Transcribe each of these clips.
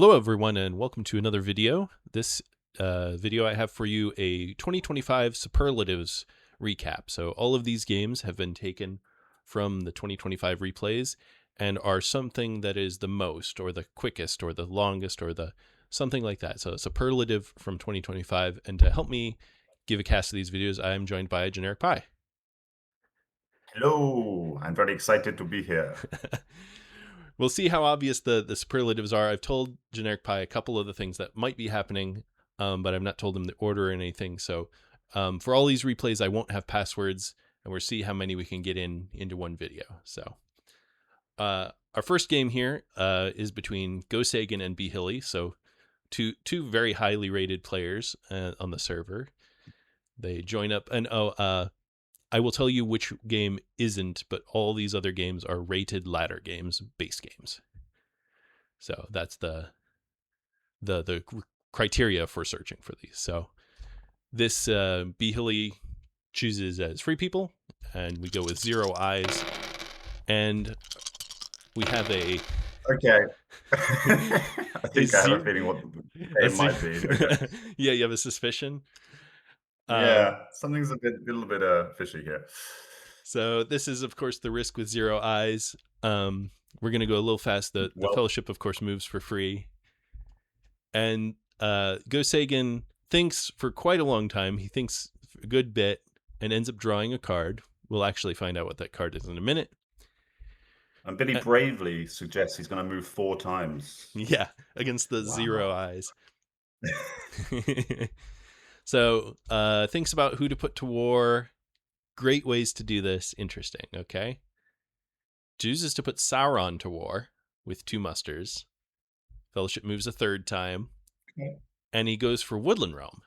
Hello everyone and welcome to another video. This video I have for you a 2025 Superlatives recap. So all of these games have been taken from the 2025 replays and are something that is the most or the quickest or the longest or the something like that. So a superlative from 2025. And to help me give a cast of these videos, I am joined by Generic Pie. Hello, I'm very excited to be here. We'll see how obvious the superlatives are. I've told Generic Pie a couple of the things that might be happening, but I've not told him the order or anything. So for all these replays, I won't have passwords, and we'll see how many we can get into one video. So our first game here is between Go Sagan and B Hilly. So two very highly rated players on the server. They join up, and I will tell you which game isn't, but all these other games are rated ladder games, base games. So that's the criteria for searching for these. So this B Hilly chooses as free people, and we go with 0 eyes, and we have a Okay. I think I have a feeling what the game might be. Okay. Yeah, you have a suspicion. Yeah, something's a little bit fishy here. So this is, of course, the risk with 0 eyes. We're going to go a little fast. The fellowship, of course, moves for free. And Go Sagan thinks for quite a long time. He thinks a good bit and ends up drawing a card. We'll actually find out what that card is in a minute. And Billy bravely suggests he's going to move 4 times. Yeah, against the 0 eyes. So thinks about who to put to war. Great ways to do this. Interesting. Okay. Chooses to put Sauron to war with 2 musters. Fellowship moves a 3rd time. Okay. And he goes for Woodland Realm.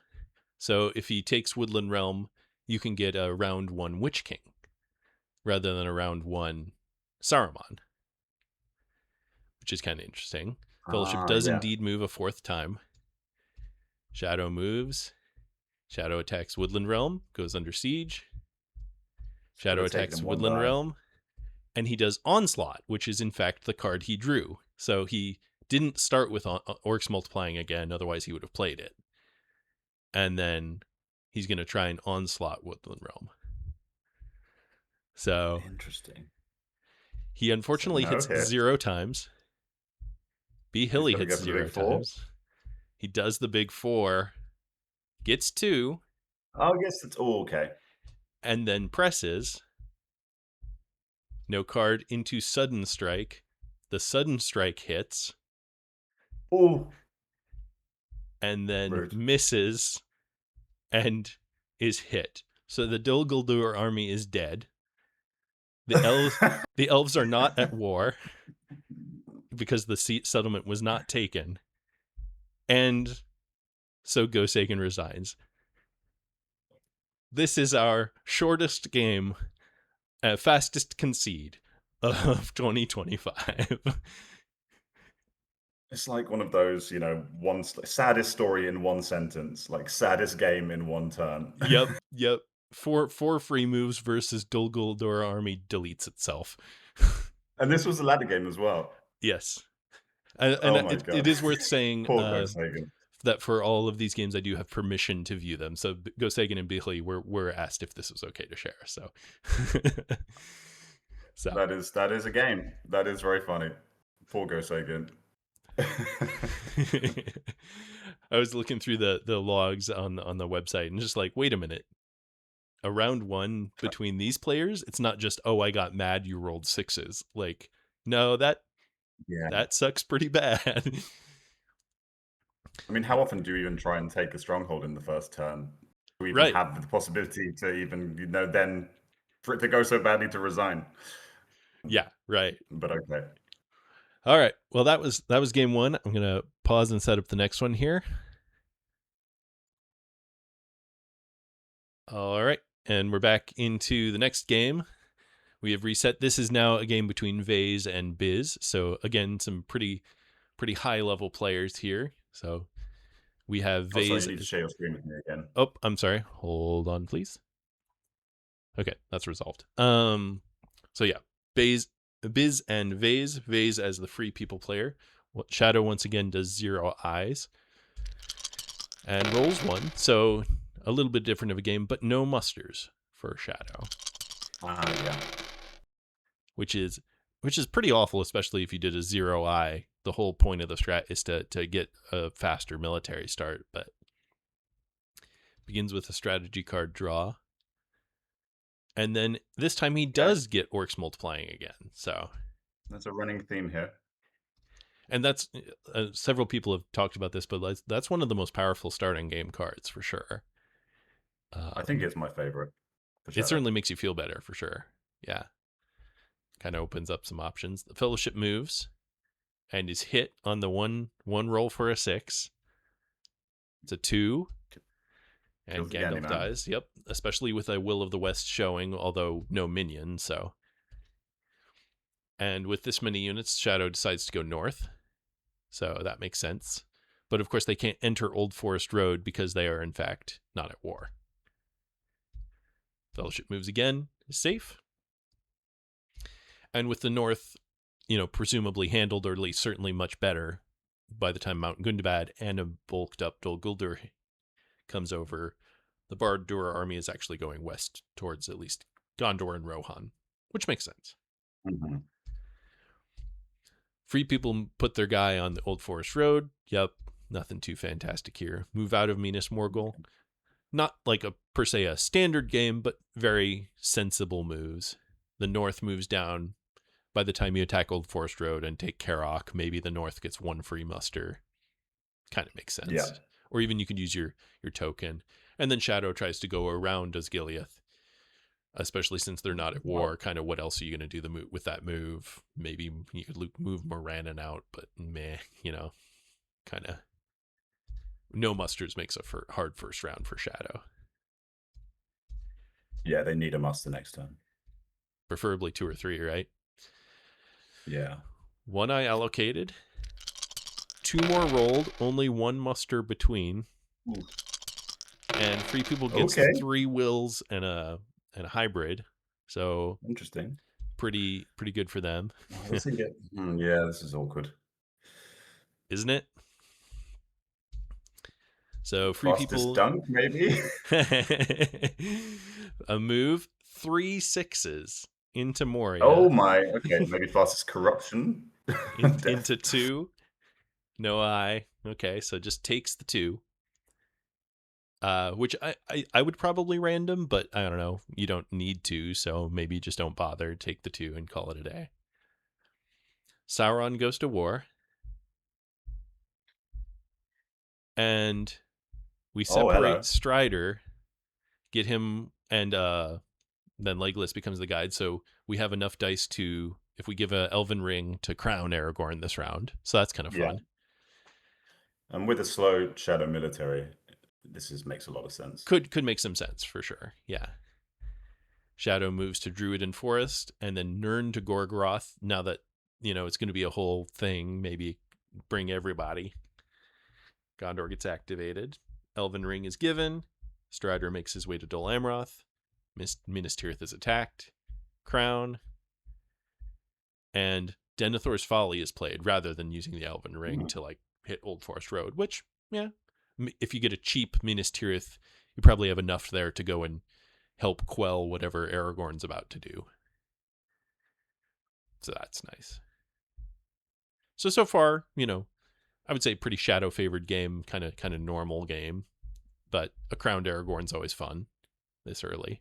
So if he takes Woodland Realm, you can get a round 1 Witch King rather than a round 1 Saruman, which is kind of interesting. Fellowship does indeed move a 4th time. Shadow moves. Shadow attacks Woodland Realm, goes under siege. Shadow attacks Woodland Realm, and he does Onslaught, which is in fact the card he drew. So he didn't start with Orcs Multiplying again, otherwise he would have played it. And then he's going to try and Onslaught Woodland Realm. So interesting. He unfortunately hits 0 times. B Hilly hits 0 times. He does the big 4, gets 2. I guess it's all okay. And then presses. No card into Sudden Strike. The Sudden Strike hits. Oh. And then misses and is hit. So the Dol Guldur army is dead. The elves are not at war because the settlement was not taken. And so Go Sagan resigns. This is our shortest game, fastest concede of 2025. It's like one of those, one saddest story in one sentence, like saddest game in one turn. Yep. Four free moves versus Dol Guldur army deletes itself. And this was a ladder game as well. Yes. And it is worth saying that for all of these games, I do have permission to view them. So Go Sagan and Bihli were asked if this was okay to share. So, that is a game. That is very funny. Poor Go Sagan. I was looking through the logs on the website and just like, wait a minute. A round 1 between these players, it's not just, oh, I got mad you rolled 6s. Like, no, that sucks pretty bad. I mean, how often do you even try and take a stronghold in the first turn? Do we even have the possibility to even, then for it to go so badly to resign? Yeah, right. But okay. All right. Well, that was game 1. I'm going to pause and set up the next one here. All right. And we're back into the next game. We have reset. This is now a game between Vase and Biz. So again, some pretty high level players here. So we have Vase. Also, you need to share your screen with me again. Oh, I'm sorry. Hold on, please. Okay, that's resolved. So yeah, Biz and Vase. Vase as the free people player. Shadow once again does 0 eyes and rolls 1. So a little bit different of a game, but no musters for Shadow. Yeah. Which is pretty awful, especially if you did a 0 eye. The whole point of the strat is to get a faster military start, but begins with a strategy card draw. And then this time he does get orcs multiplying again. So there's a running theme here. And that's several people have talked about this, but that's one of the most powerful starting game cards for sure. I think it's my favorite. It certainly makes you feel better for sure. Yeah. Kind of opens up some options. The Fellowship moves and is hit on the one roll for a 6. It's a 2. And Gandalf dies. Yep. Especially with a Will of the West showing, although no minion, so. And with this many units, Shadow decides to go north. So that makes sense. But of course, they can't enter Old Forest Road because they are, in fact, not at war. Fellowship moves again, is safe. And with the north, presumably handled, or at least certainly much better, by the time Mount Gundabad and a bulked up Dol Guldur comes over, the Barad-dûr army is actually going west towards at least Gondor and Rohan, which makes sense. Mm-hmm. Free people put their guy on the Old Forest Road. Yep, nothing too fantastic here. Move out of Minas Morgul. Not like per se a standard game, but very sensible moves. The north moves down. By the time you attack Old Forest Road and take Carrock, maybe the north gets 1 free muster. Kind of makes sense. Yeah. Or even you could use your token. And then Shadow tries to go around Osgiliath, especially since they're not at war. Kind of what else are you going to do with that move? Maybe you could move Morannon out, but meh, kind of. No musters makes a hard first round for Shadow. Yeah, they need a muster next turn. Preferably 2 or 3, right? Yeah. 1 eye allocated. 2 more rolled, only 1 muster between. Ooh. And Free People gets 3 wills and a hybrid. So interesting. Pretty good for them. Yeah, this is awkward. Isn't it? So Free People dunk, maybe? A move, 3 6s into Moria. Oh my, okay, maybe fastest corruption. into 2. No eye. Okay, so just takes the 2. Which I would probably random, but I don't know. You don't need to, so maybe just don't bother. Take the 2 and call it a day. Sauron goes to war. And we separate Strider, get him, and then Legolas becomes the guide. So we have enough dice to, if we give a Elven Ring, to crown Aragorn this round. So that's kind of fun. And with a slow Shadow military, this makes a lot of sense. Could make some sense for sure. Yeah. Shadow moves to Druiden Forest, and then Nirn to Gorgoroth. Now that it's going to be a whole thing, maybe bring everybody. Gondor gets activated. Elven Ring is given. Strider makes his way to Dol Amroth. Minas Tirith is attacked. Crown. And Denethor's Folly is played rather than using the Elven Ring to hit Old Forest Road, which, yeah, if you get a cheap Minas Tirith, you probably have enough there to go and help quell whatever Aragorn's about to do. So that's nice. So far, I would say pretty Shadow favored game, kind of normal game, but a crowned Aragorn's always fun this early.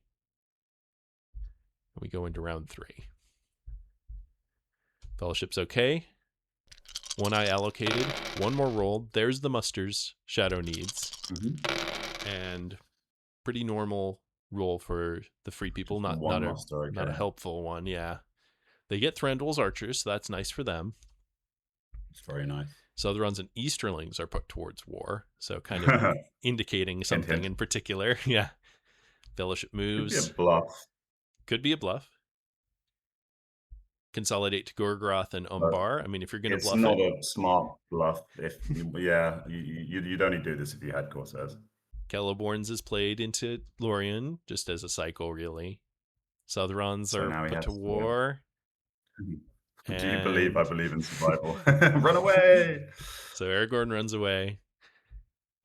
We go into round 3. Fellowship's okay. 1 eye allocated. 1 more rolled. There's the musters Shadow needs. Mm-hmm. And pretty normal roll for the Free People. Not a helpful one. Yeah. They get Thranduil's archers, so that's nice for them. It's very nice. Southrons and Easterlings are put towards war, so kind of indicating something in particular. Yeah. Fellowship moves. Could be a bluff. Could be a bluff. Consolidate to Gorgoroth and Umbar. I mean, if you're going to bluff it's not a smart bluff. You'd only do this if you had Corsairs. Celeborn's is played into Lorien, just as a cycle, really. Southrons are put to war. Do you believe I And believe in survival? Run away! so Aragorn runs away.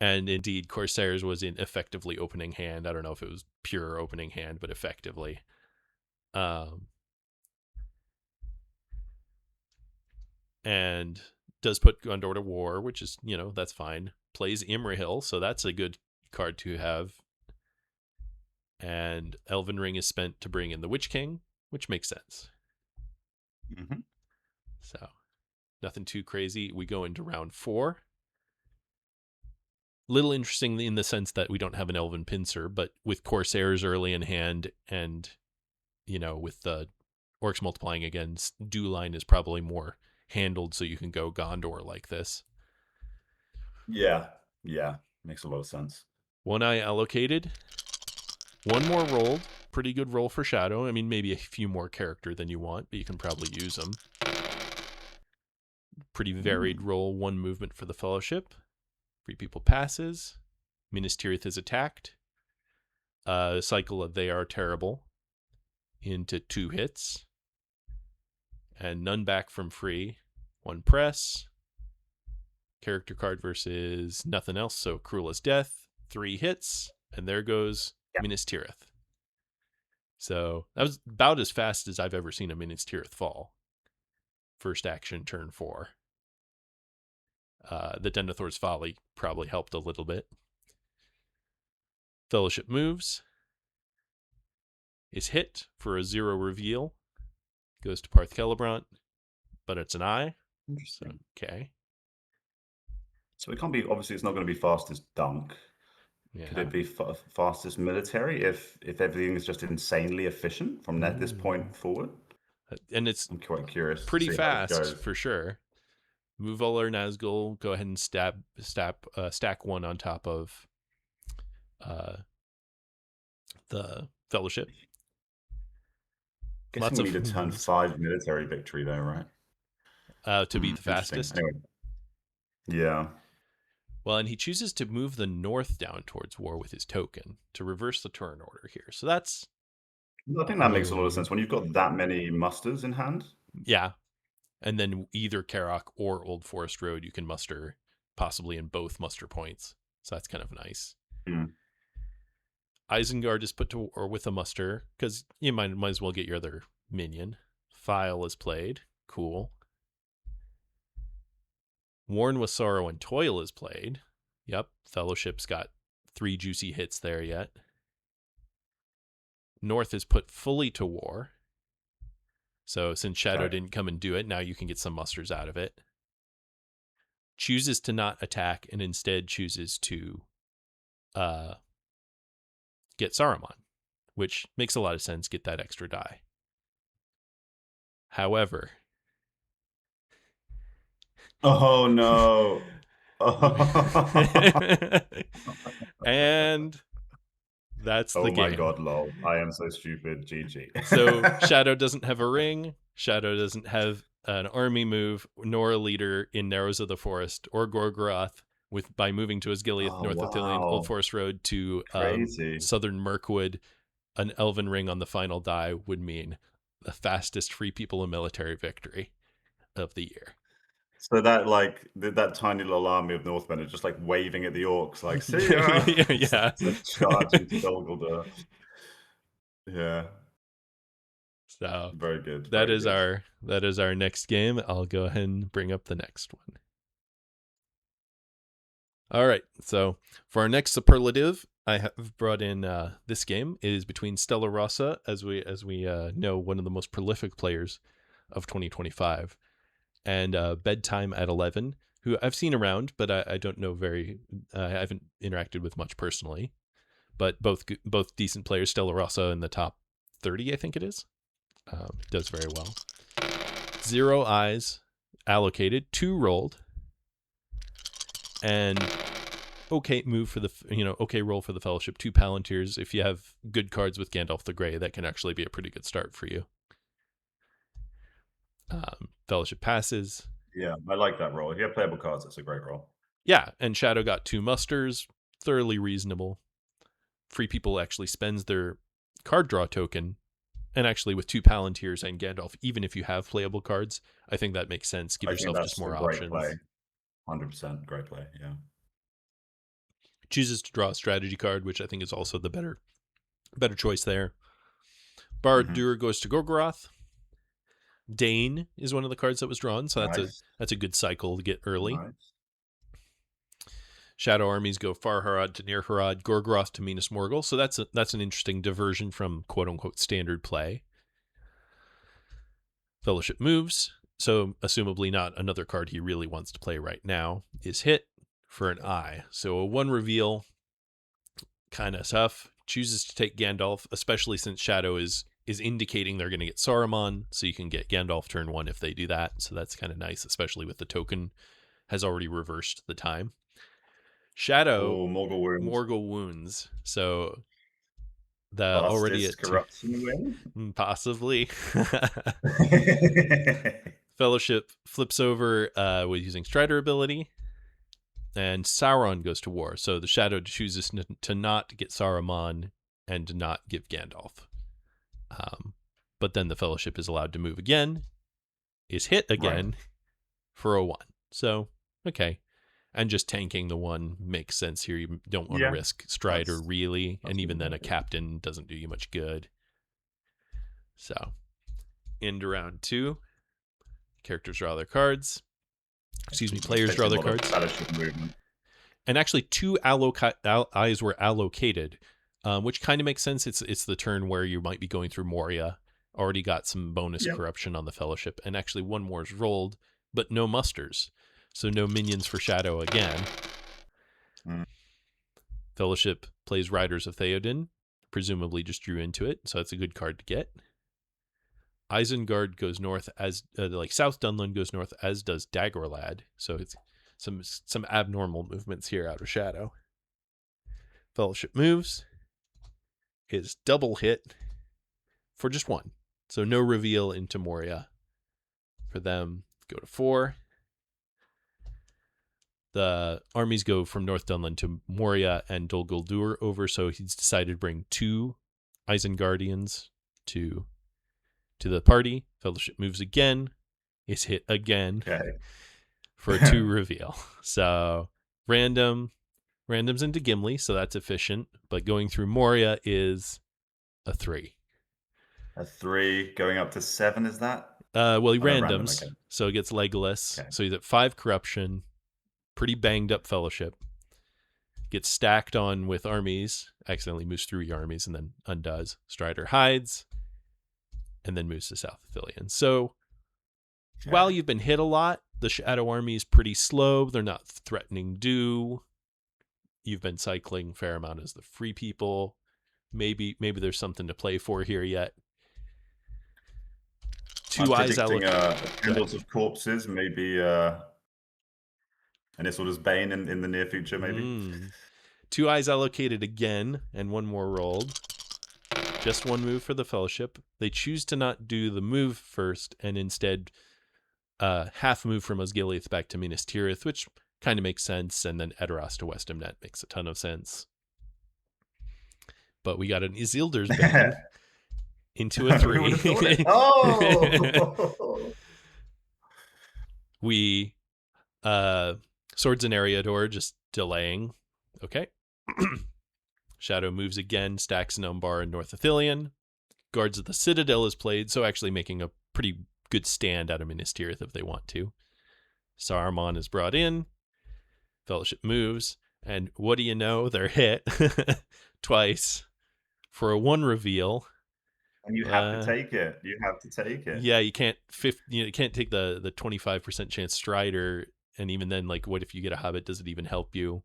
And indeed, Corsairs was in effectively opening hand. I don't know if it was pure opening hand, but effectively. And does put Gondor to war, which is, that's fine. Plays Imrahil, so that's a good card to have. And Elven Ring is spent to bring in the Witch King, which makes sense. Mm-hmm. So nothing too crazy. We go into round 4. Little interesting in the sense that we don't have an Elven Pincer, but with Corsairs early in hand and, with the Orcs multiplying again, Dewline is probably more handled so you can go Gondor like this. Yeah, makes a lot of sense. 1 eye allocated. 1 more rolled. Pretty good roll for Shadow. I mean, maybe a few more character than you want, but you can probably use them. Pretty varied roll. 1 movement for the Fellowship. 3 people passes. Minas Tirith is attacked. Cycle of They Are Terrible into 2 hits. And none back from free. 1 press. Character card versus nothing else, so Cruel as Death. 3 hits. And there goes Minas Tirith. So that was about as fast as I've ever seen a Minas Tirith fall. First action, turn 4. The Denethor's Folly probably helped a little bit. Fellowship moves. Is hit for a 0 reveal. Goes to Parth Celebrant, but it's an eye. Interesting. So, okay. So it can't be, obviously it's not going to be fastest dunk. Yeah. Could it be fastest military if everything is just insanely efficient from this point forward? And it's I'm quite curious to pretty see how this fast goes. for sure. Move all our Nazgul. Go ahead and stack 1 on top of the Fellowship. Guessing Lots we of need a turn 5 military victory though, right? to be the fastest. Anyway. Yeah. Well, and he chooses to move the north down towards war with his token to reverse the turn order here. So that's I think that makes a lot of sense when you've got that many musters in hand. Yeah. And then either Karok or Old Forest Road you can muster, possibly in both muster points. So that's kind of nice. Mm. Isengard is put to war with a muster because you might as well get your other minion. File is played. Cool. Worn with Sorrow and Toil is played. Yep. Fellowship's got 3 juicy hits there yet. North is put fully to war. So since Shadow didn't come and do it, now you can get some musters out of it. Chooses to not attack and instead chooses to get Saruman, which makes a lot of sense. Get that extra die. However, oh no. And that's the game. Oh my god, lol. I am so stupid. GG. So Shadow doesn't have a ring. Shadow doesn't have an army move, nor a leader in Narrows of the Forest or Gorgoroth by moving to Osgiliath, North Ithilien, Old Forest Road to Southern Mirkwood. An Elven Ring on the final die would mean the fastest free people and military victory of the year. So that tiny little army of Northmen are just like waving at the orcs, like, see ya! Yeah. Charging to Dol Guldur. Yeah. So very good. That is our next game. I'll go ahead and bring up the next one. All right. So for our next superlative, I have brought in this game. It is between Stella Rossa, as we know, one of the most prolific players of 2025, and Bedtime at 11, who I've seen around, but I don't know I haven't interacted with much personally. But both decent players. Stella Rossa in the top 30, I think it is. Does very well. 0 eyes allocated, 2 rolled, and okay move for okay roll for the Fellowship. 2 Palantirs. If you have good cards with Gandalf the Grey, that can actually be a pretty good start for you. Fellowship passes. Yeah, I like that roll. If you have playable cards, that's a great roll. Yeah, and Shadow got 2 musters. Thoroughly reasonable. Free People actually spends their card draw token And actually, with 2 Palantirs and Gandalf, even if you have playable cards, I think that makes sense. Give I think yourself just that's a more great play. options. 100% great play, yeah. Chooses to draw a strategy card, which I think is also the better choice there. Barad-dûr goes to Gorgoroth. Dane is one of the cards that was drawn, so Nice. that's a good cycle to get early. Nice. Shadow armies go Far-Harad to Near-Harad, Gorgoroth to Minas Morgul, so that's an interesting diversion from quote-unquote standard play. Fellowship moves, so assumably not another card he really wants to play right now, is hit for an eye. So a 1 reveal, kind of tough. Chooses to take Gandalf, especially since Shadow is indicating they're going to get Saruman, so you can get Gandalf turn 1 if they do that. So that's kind of nice, especially with the token has already reversed the time. Shadow, Oh, Morgul wounds. So the already fastest at 2, corruption win? possibly. Fellowship flips over with using Strider ability, and Sauron goes to war. So the Shadow chooses to not get Saruman and to not give Gandalf. But then the Fellowship is allowed to move again, is hit again for a 1. So, okay. And just tanking the 1 makes sense here. You don't want to risk Strider, really. And even then, a Captain doesn't do you much good. So, into round 2. Characters draw their cards. Excuse me, players draw their cards. And actually, 2 eyes were allocated, which kind of makes sense. It's the turn where you might be going through Moria. Already got some bonus corruption on the Fellowship. And actually, 1 more is rolled, but no musters. So no minions for Shadow again. Fellowship plays Riders of Theoden. Presumably just drew into it, so that's a good card to get. Isengard goes north as South Dunland goes north, as does Dagorlad. So it's some abnormal movements here out of Shadow. Fellowship moves. Is double hit for just 1. So no reveal into Moria for them. Go to 4. The armies go from North Dunland to Moria and Dol Guldur over, so he's decided to bring 2 Isengardians to the party. Fellowship moves again, is hit again for a 2 reveal. So random's into Gimli, so that's efficient, but going through Moria is a 3. A 3 going up to 7, is that? Well, he randoms, okay. So it gets Legolas. Okay. So he's at 5 corruption. Pretty banged up Fellowship. Gets stacked on with armies, accidentally moves through your armies and then undoes. Strider hides, and then moves to South Ithilien. So while you've been hit a lot, the Shadow army is pretty slow. They're not threatening due. You've been cycling a fair amount as the free people. Maybe there's something to play for here yet. 2 eyes allocated. Candles of Corpses, maybe... And Isildur's Bane in the near future, maybe? 2 eyes allocated again, and 1 more rolled. Just 1 move for the Fellowship. They choose to not do the move first, and instead half move from Osgiliath back to Minas Tirith, which kind of makes sense, and then Edoras to Westamnet makes a ton of sense. But we got an Isildur's Bane into a 3. Oh! We... Swords and Eriador just delaying. Okay. Shadow moves again, stacks Numbar and North Ithilien. Guards of the Citadel is played, so actually making a pretty good stand out of Minas Tirith if they want to. Saruman is brought in. Fellowship moves. And what do you know? They're hit twice for a 1 reveal. And you have to take it. Yeah, you can't take the 25% chance Strider. And even then, what if you get a Hobbit? Does it even help you?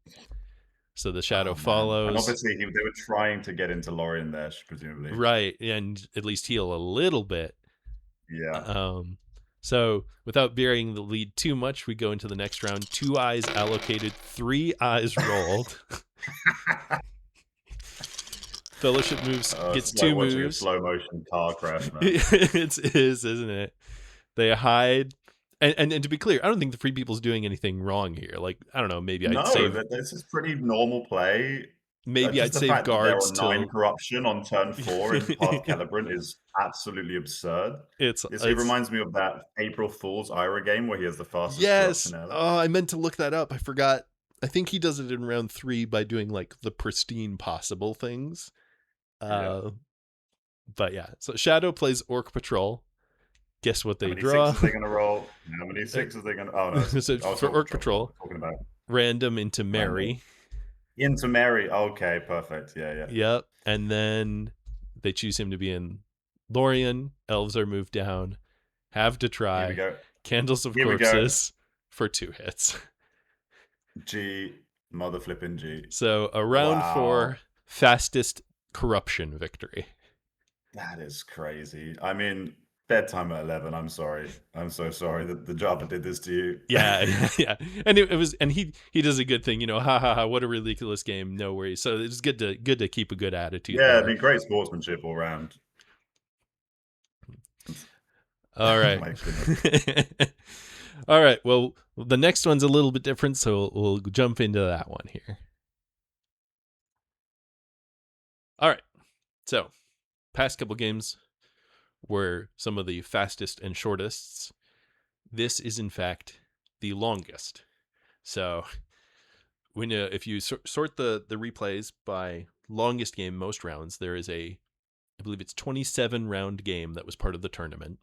So the Shadow follows. And obviously, they were trying to get into Lorien there, presumably. Right, and at least heal a little bit. Yeah. So without burying the lead too much, we go into the next round. 2 eyes allocated, 3 eyes rolled. Fellowship moves, gets 2 moves. A slow motion car crash, man. It is, isn't it? They hide. And to be clear, I don't think the Free People's doing anything wrong here. I don't know, maybe I'd say... No, this is pretty normal play. maybe Just I'd the save fact that they're guards on 9 till corruption on turn 4 in Path Celebrant is absolutely absurd. It it's reminds me of that April Fool's Ira game where he has the fastest yes. corruption ever. Oh, I meant to look that up. I forgot. I think he does it in round 3 by doing like the pristine possible things. Yeah. But yeah, so Shadow plays Orc Patrol. Guess what How they many draw? sixes are they gonna roll? How many sixes are they gonna oh, no, So it's for Orc Orc Patrol Patrol, we're talking about. random into Random. Mary. Into Mary. Okay, perfect. Yeah, yeah. Yep. And then they choose him to be in Lorien. Elves are moved down. Have to Here we try. go. Candles of Here we go. Corpses for 2 hits. G, mother flipping G. So a round Wow. 4 fastest corruption victory. That is crazy. I mean, bedtime at 11. I'm sorry. I'm so sorry that the Java did this to you. Yeah. And it was, and he does a good thing, you know, ha ha ha, what a ridiculous game, no worries. So it's good to keep a good attitude Yeah, I there. mean, great sportsmanship all round. All right. My goodness. All right. Well, the next one's a little bit different, so we'll jump into that one here. All right. So, past couple games were some of the fastest and shortests. This is, in fact, the longest. So, when if you sort the replays by longest game, most rounds, there is I believe it's 27 round game that was part of the tournament.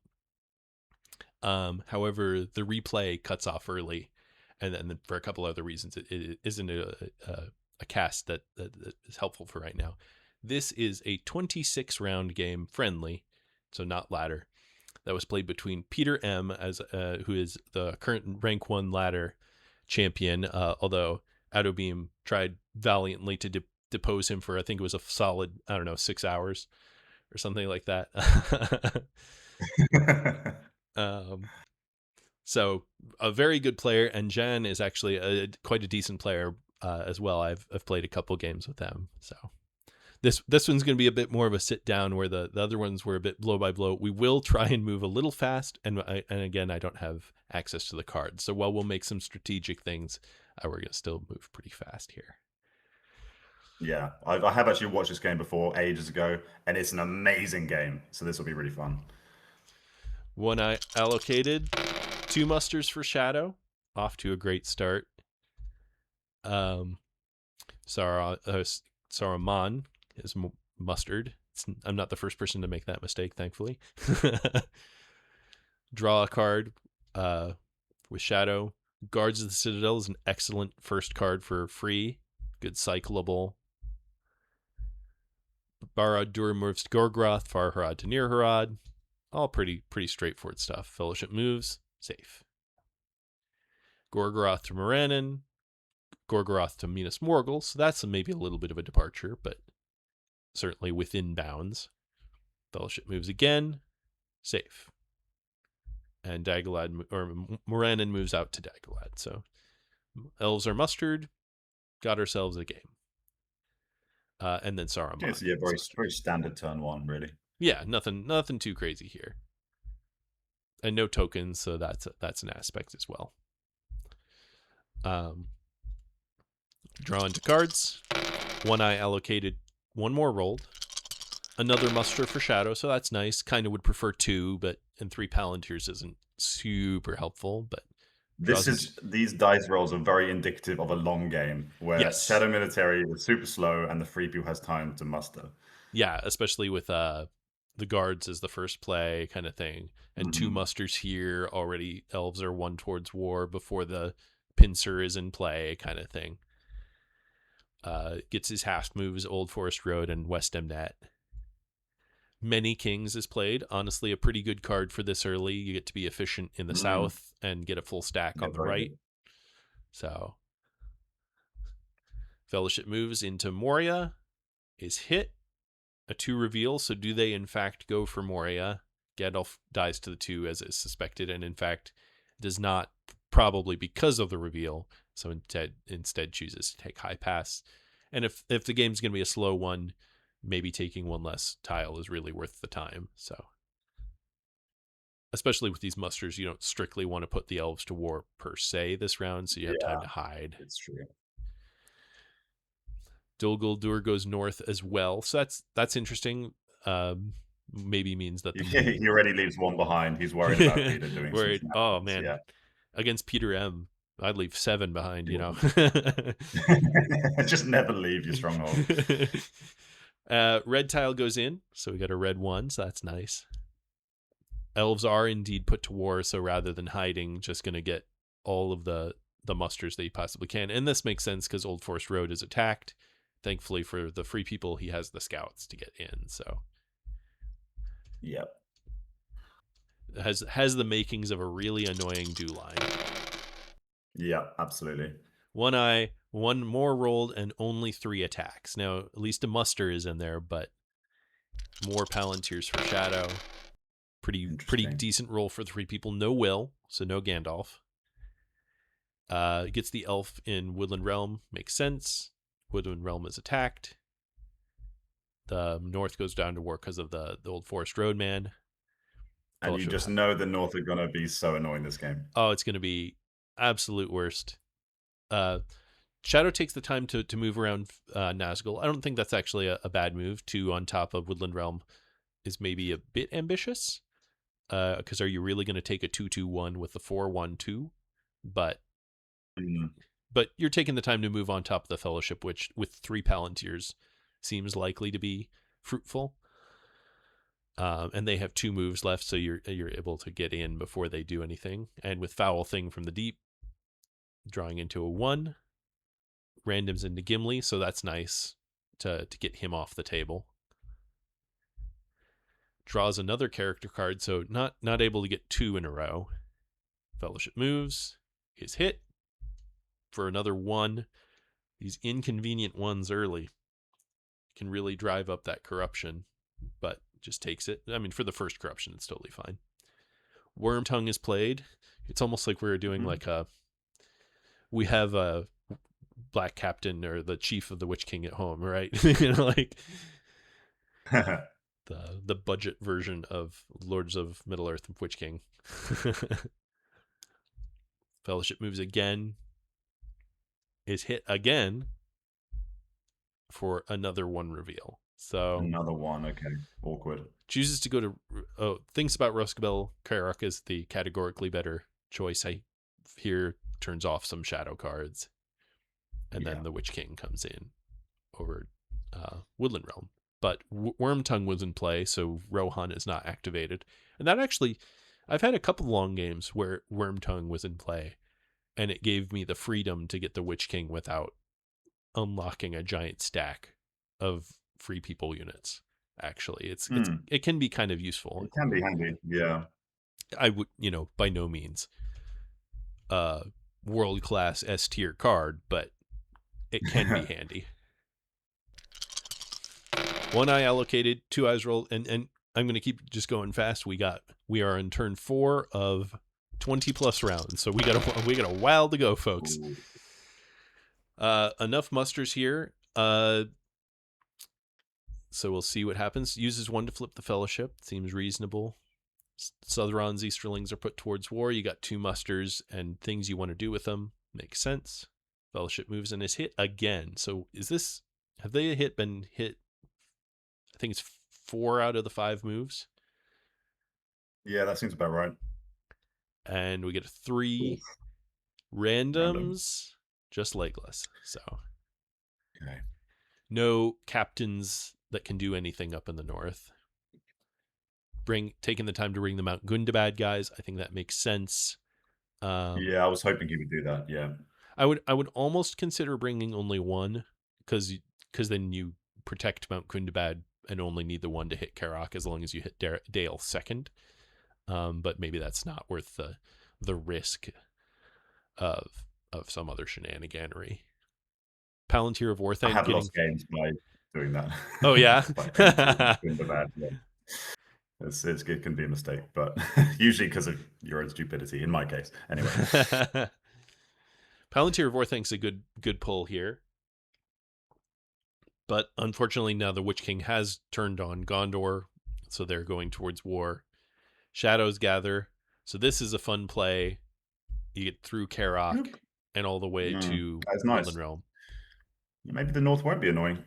However, the replay cuts off early, and then for a couple other reasons, it isn't a cast that is helpful for right now. This is a 26 round game, friendly, so not ladder, that was played between Peter M, as who is the current rank 1 ladder champion, although Autobeam tried valiantly to depose him for, I think it was a solid, 6 hours or something like that. um, so a very good player, and Jan is actually quite a decent player as well. I've played a couple games with them, so this one's going to be a bit more of a sit down, where the other ones were a bit blow by blow. We will try and move a little fast, and again, I don't have access to the cards, so while we'll make some strategic things, we're going to still move pretty fast here. Yeah, I have actually watched this game before ages ago, and it's an amazing game. So this will be really fun. One I allocated 2 musters for Shadow, off to a great start. Saruman is mustard. I'm not the first person to make that mistake, thankfully. Draw a card with Shadow. Guards of the Citadel is an excellent first card for free. Good cyclable. Barad-dûr moves to Gorgroth, Farharad to Nirharad. All pretty straightforward stuff. Fellowship moves, safe. Gorgoroth to Moranin. Gorgoroth to Minas Morgul, so that's maybe a little bit of a departure, but certainly within bounds. Fellowship moves again, safe. And Dagolad, or Moranin moves out to Dagolad. So elves are mustered, got ourselves a game. And then Saruman. It's very standard turn 1, really. Yeah, nothing too crazy here. And no tokens, so that's an aspect as well. Draw into cards. One I allocated, 1 more rolled. Another muster for Shadow, so that's nice. Kind of would prefer 2, and 3 Palantirs isn't super helpful, but These dice rolls are very indicative of a long game where yes. Shadow Military is super slow and the free people has time to muster. Yeah, especially with the guards as the first play kind of thing, and 2 musters here already. Elves are 1 towards war before the pincer is in play, kind of thing. Gets his half moves, Old Forest Road and West Emnet. Many Kings is played. Honestly, a pretty good card for this early. You get to be efficient in the south and get a full stack on the right. Good. So Fellowship moves into Moria, is hit, a 2 reveal. So do they in fact go for Moria? Gandalf dies to the 2 as is suspected, and in fact does not, probably because of the reveal. So instead chooses to take High Pass. And if the game's going to be a slow one, maybe taking 1 less tile is really worth the time. So, especially with these musters, you don't strictly want to put the elves to war per se this round, so you have time to hide. It's true. Dol Guldur goes north as well, so that's interesting. Maybe means that He already leaves one behind. He's worried about Peter doing some worried. Oh shenanigans. man, Yeah. against Peter M, I'd leave 7 behind. He You know. wouldn't. Just never leave your stronghold. Red tile goes in, so we got a red 1, so that's nice. Elves are indeed put to war, so rather than hiding, just going to get all of the musters that he possibly can. And this makes sense because Old Forest Road is attacked. Thankfully for the free people, he has the scouts to get in. So Yep. has the makings of a really annoying do line. Yeah, absolutely. 1 eye, 1 more rolled, and only 3 attacks. Now at least a muster is in there, but more Palantirs for Shadow. Pretty Interesting. decent roll for 3 people. No will, so no Gandalf. Gets the elf in Woodland Realm. Makes sense. Woodland Realm is attacked. The north goes down to war because of the Old Forest Road man. And you just know the North are going to be so annoying this game. Oh, it's going to be absolute worst. Shadow takes the time to move around Nazgul. I don't think that's actually a bad move. 2 on top of Woodland Realm is maybe a bit ambitious. Because are you really going to take a 2-2-1 with the 4-1-2? But you're taking the time to move on top of the Fellowship, which with 3 Palantirs seems likely to be fruitful. And they have 2 moves left, so you're able to get in before they do anything. And with Foul Thing from the deep, drawing into a 1, randoms into Gimli, so that's nice to get him off the table. Draws another character card, so not able to get 2 in a row. Fellowship moves, is hit for another 1. These inconvenient 1s early can really drive up that corruption, but just takes it. I mean, for the first corruption, it's totally fine. Wormtongue is played. It's almost like we're doing like we have a Black Captain or the Chief of the Witch King at home, right? Like the budget version of Lords of Middle Earth Witch King. Fellowship moves again. Is hit again for another 1 reveal. So another 1. Okay, awkward. Chooses to go to thinks about Roscabel. Karak is the categorically better choice. I here turns off some shadow cards, and then the Witch King comes in over Woodland Realm. But Wormtongue was in play, so Rohan is not activated. And that actually, I've had a couple long games where Wormtongue was in play, and it gave me the freedom to get the Witch King without unlocking a giant stack of free people units. Actually, it can be kind of useful. It can be handy, yeah. I would, by no means world class S tier card, but it can be handy. 1 eye allocated, 2 eyes rolled, and I'm going to keep just going fast. We are in turn 4 of 20 plus rounds, so we got a while to go, folks. Enough musters here. So we'll see what happens. Uses 1 to flip the Fellowship. Seems reasonable. Southron's Easterlings are put towards war. You got 2 musters and things you want to do with them. Makes sense. Fellowship moves and is hit again. So have they been hit? I think it's 4 out of the 5 moves. Yeah, that seems about right. And we get a 3 randoms, just legless. So okay. No captains that can do anything up in the north. Taking the time to bring the Mount Gundabad guys, I think that makes sense. Yeah, I was hoping he would do that. Yeah, I would almost consider bringing only 1 because then you protect Mount Gundabad and only need the 1 to hit Karak as long as you hit Dale second. But maybe that's not worth the risk of some other shenaniganery. Palantir of Warthank. I have lost games by doing that. Oh yeah. It can be a mistake, but usually because of your own stupidity. In my case, anyway. Palantir of Warthank's a good pull here, but unfortunately now the Witch King has turned on Gondor, so they're going towards war. Shadows gather, so this is a fun play. You get through Karak and all the way to That's Woodland nice. Realm. Maybe the North won't be annoying.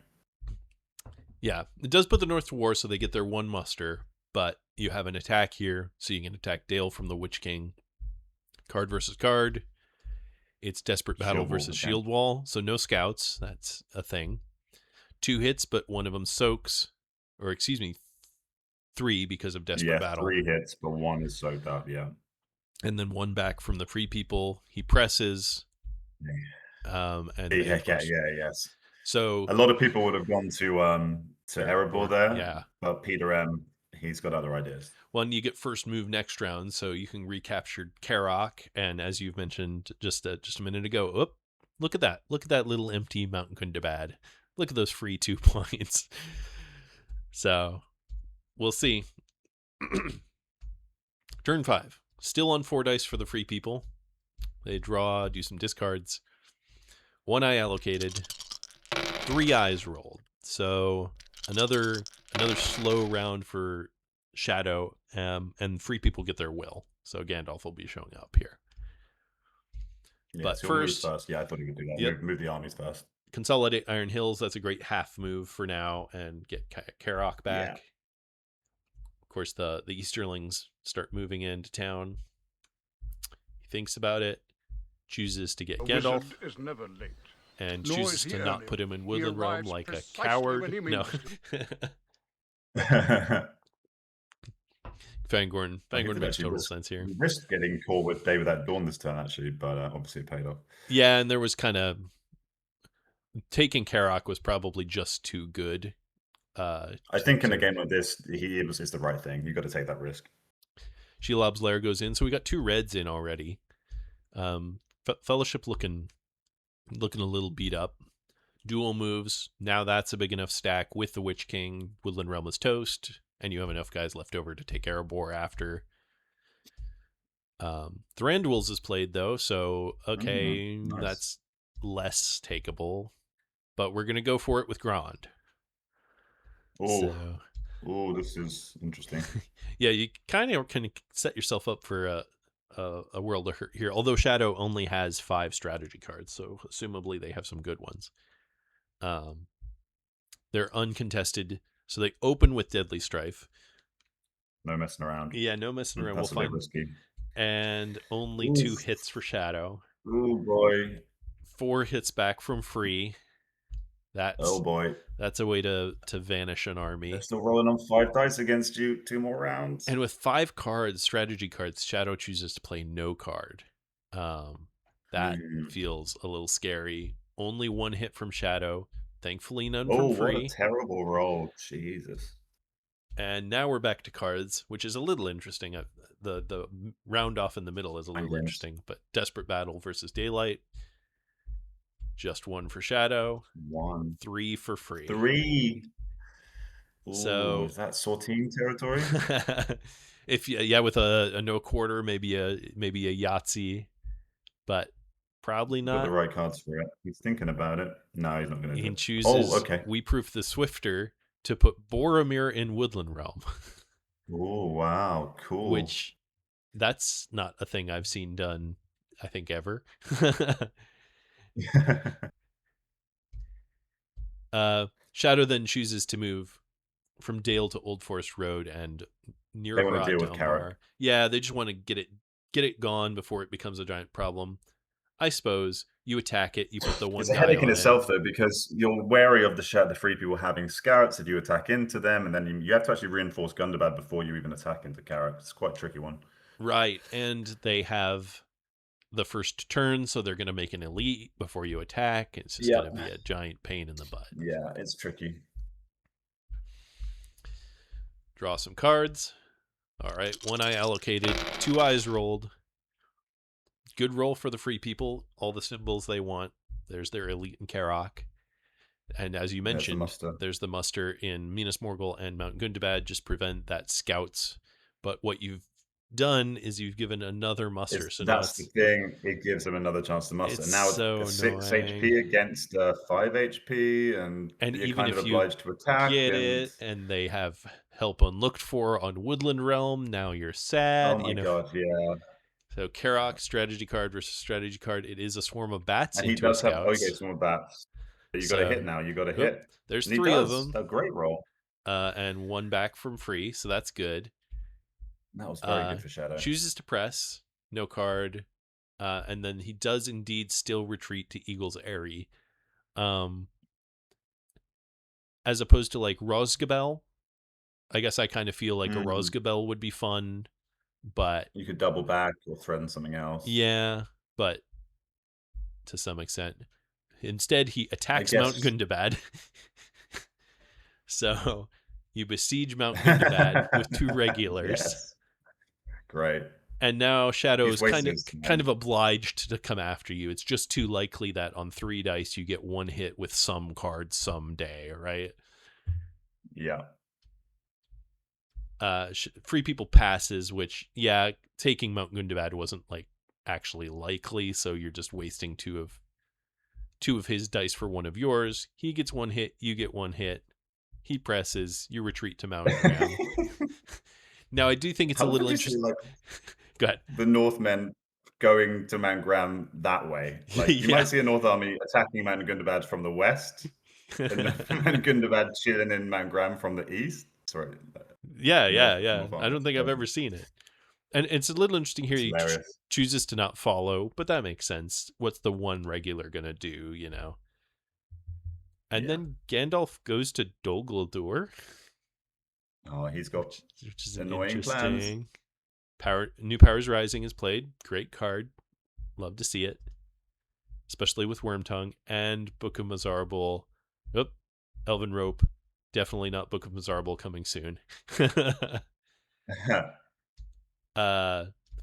Yeah, it does put the North to war, so they get their one muster, but you have an attack here, so you can attack Dale from the Witch King. Card versus card. It's Desperate Battle Shield Wall, versus okay. Shield Wall, so no scouts. That's a thing. 2 hits, but one of them soaks, or excuse me, 3 because of Desperate Yeah, Battle. 3 hits, but 1 is soaked up, yeah. And then 1 back from the Free People. He presses, and they, Yeah, of yeah, course. yeah, yes. So, A lot of people would have gone to Erebor Erebor, there, yeah. but Peter M, he's got other ideas. Well, and you get first move next round, so you can recapture Karok, and as you've mentioned just a minute ago, look at that. Look at that little empty Mountain Kundabad. Look at those free 2 points. So, we'll see. Turn 5. Still on 4 dice for the Free People. They draw, do some discards. 1 eye allocated. 3 eyes rolled. So another slow round for Shadow, and Free People get their will. So Gandalf will be showing up here. Yeah, But so he'll move first, first. Yeah, I thought he could do that. yep, Move the armies first. consolidate Iron Hills. That's a great half move for now, and get Karok Yeah. back. Of course, the Easterlings start moving into town. He thinks about it, chooses to get A Gandalf, wizard is never late. and Nor chooses is he to not early. put him in He Woodland Realm arrives like a precisely when coward. he No. means to. Fangorn He did makes actually total sense here. risk getting caught with Day Without Dawn this turn, actually, but obviously it paid off. Yeah, and there was kind of taking Karok was probably just too good. I think in a game like this, it's the right thing. You got to take that risk. Shelob's Lair goes in, so we got 2 reds in already. Fellowship looking a little beat up. Dual moves. Now that's a big enough stack with the Witch King. Woodland Realm is toast, and you have enough guys left over to take Erebor after. Thranduil's is played though, so okay, Nice. that's less takeable. But we're gonna go for it with Grond. Oh, this is interesting. Yeah, you kind of can set yourself up for a world of hurt here. Although Shadow only has 5 strategy cards, so assumably they have some good ones. They're uncontested, so they open with Deadly Strife. No messing around. Yeah, no messing around. That's We'll a bit find. risky. And only Oof. 2 hits for Shadow. Oh boy. 4 hits back from Free. Oh boy. That's a way to vanish an army. They're still rolling on 5 dice against you. 2 more rounds. And with 5 cards, strategy cards, Shadow chooses to play no card. That feels a little scary. Only 1 hit from Shadow. Thankfully, none from Free. Oh, what a terrible roll. Jesus. And now we're back to cards, which is a little interesting. The round off in the middle is a little interesting. But Desperate Battle versus Daylight. Just 1 for Shadow. 1. 3 for Free. 3. Ooh, so is that sorting territory? If with a no quarter, maybe a Yahtzee, but probably not. Got the right cards for it. He's thinking about it. No, he's not going to do it. He chooses. Okay. We proof the Swifter to put Boromir in Woodland Realm. Oh wow, cool. Which, that's not a thing I've seen done, I think, ever. Shadow then chooses to move from Dale to Old Forest Road and near they want to Harad deal to with Umbar. Carrick. Yeah, they just want to get it gone before it becomes a giant problem. I suppose you attack it, you put the one. It's a headache in itself, though, because you're wary of the Free People having scouts if you attack into them, and then you have to actually reinforce Gundabad before you even attack into Carrick. It's quite a tricky one. Right, and they have the first turn, so they're going to make an elite before you attack. It's just going to be a giant pain in the butt. Yeah, it's tricky. Draw some cards. All right, 1 eye allocated, 2 eyes rolled. Good roll for the Free People. All the symbols they want. There's their elite in Karok. And as you mentioned, there's the muster in Minas Morgul and Mount Gundabad. Just prevent that scouts. But what you've done is you've given another muster. That's the thing. It gives them another chance to muster. Now it's 6 HP against 5 HP, and you're even kind if of obliged to attack. And they have help unlooked for on Woodland Realm, now you're sad. Oh my god, yeah. So Karok, strategy card versus strategy card. It is a swarm of bats. And he does have Swarm of Bats. You got to So, hit now. You got to oop, hit. there's And he 3 of does them, a great roll. and 1 back from free, so that's good. That was very good for Shadow. Chooses to press, no card, and then he does indeed still retreat to Eagle's Eyrie. As opposed to like Rosgabel, I guess I kind of feel like a Rosgabel would be fun, but you could double back or threaten something else. Yeah, but to some extent. Instead, he I attacks Mount guess. Gundabad. So you besiege Mount Gundabad with 2 regulars. Yes. Great. And now Shadow He's is wasted his kind time. of obliged to come after you. It's just too likely that on 3 dice you get 1 hit with some card someday, right? Yeah. Free People passes, which, yeah, taking Mount Gundabad wasn't like actually likely, so you're just wasting 2 of his dice for 1 of yours. He gets 1 hit, you get 1 hit. He presses, you retreat to Mount Graham. Now, I do think it's a How little would you see interesting. like Go ahead. the Northmen going to Mount Graham that way? Like you Yeah. might see a North army attacking Mount Gundabad from the west, and Mount Gundabad chilling in Mount Graham from the east. Sorry, Yeah. North I army. don't think I've ever seen it. And it's a little interesting here. It's He hilarious. chooses to not follow, but that makes sense. What's the one regular gonna do, you know? And Yeah. then Gandalf goes to Dol Guldur, Oh, he's got which is an annoying plans. interesting New Powers Rising is played. Great card. Love to see it, especially with Wormtongue and Book of Mazarbul. Oh, Elven Rope. Definitely not Book of Mazarbul coming soon.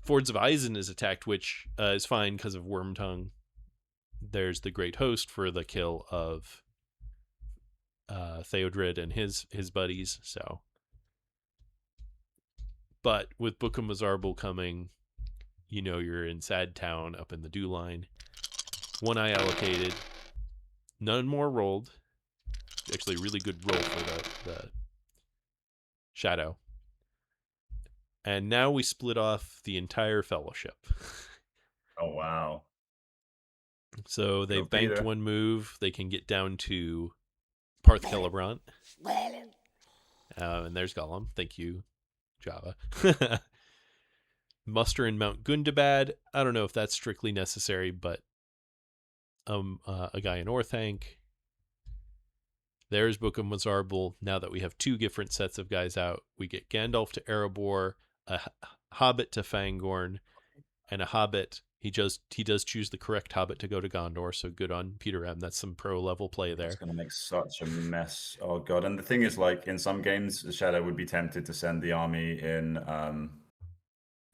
Fords of Eisen is attacked, which is fine because of Wormtongue. There's the Great Host for the kill of Theodred and his buddies. So, but with Book of Mazarbul coming, you know you're in Sad Town up in the Dew Line. 1 eye allocated. None more rolled. Actually, a really good roll for the Shadow. And now we split off the entire fellowship. Oh wow. So Go they've banked Peter. 1 move. They can get down to Parth Celebrant. And there's Gollum. Thank you, Java. Muster in Mount Gundabad. I don't know if that's strictly necessary, but a guy in Orthanc. There's Book of Mazarbul. Now that we have 2 different sets of guys out, we get Gandalf to Erebor, a Hobbit to Fangorn, and a Hobbit. He does choose the correct Hobbit to go to Gondor, so good on Peter M. That's some pro level play there. It's going to make such a mess. Oh god! And the thing is, like in some games, Shadow would be tempted to send the army in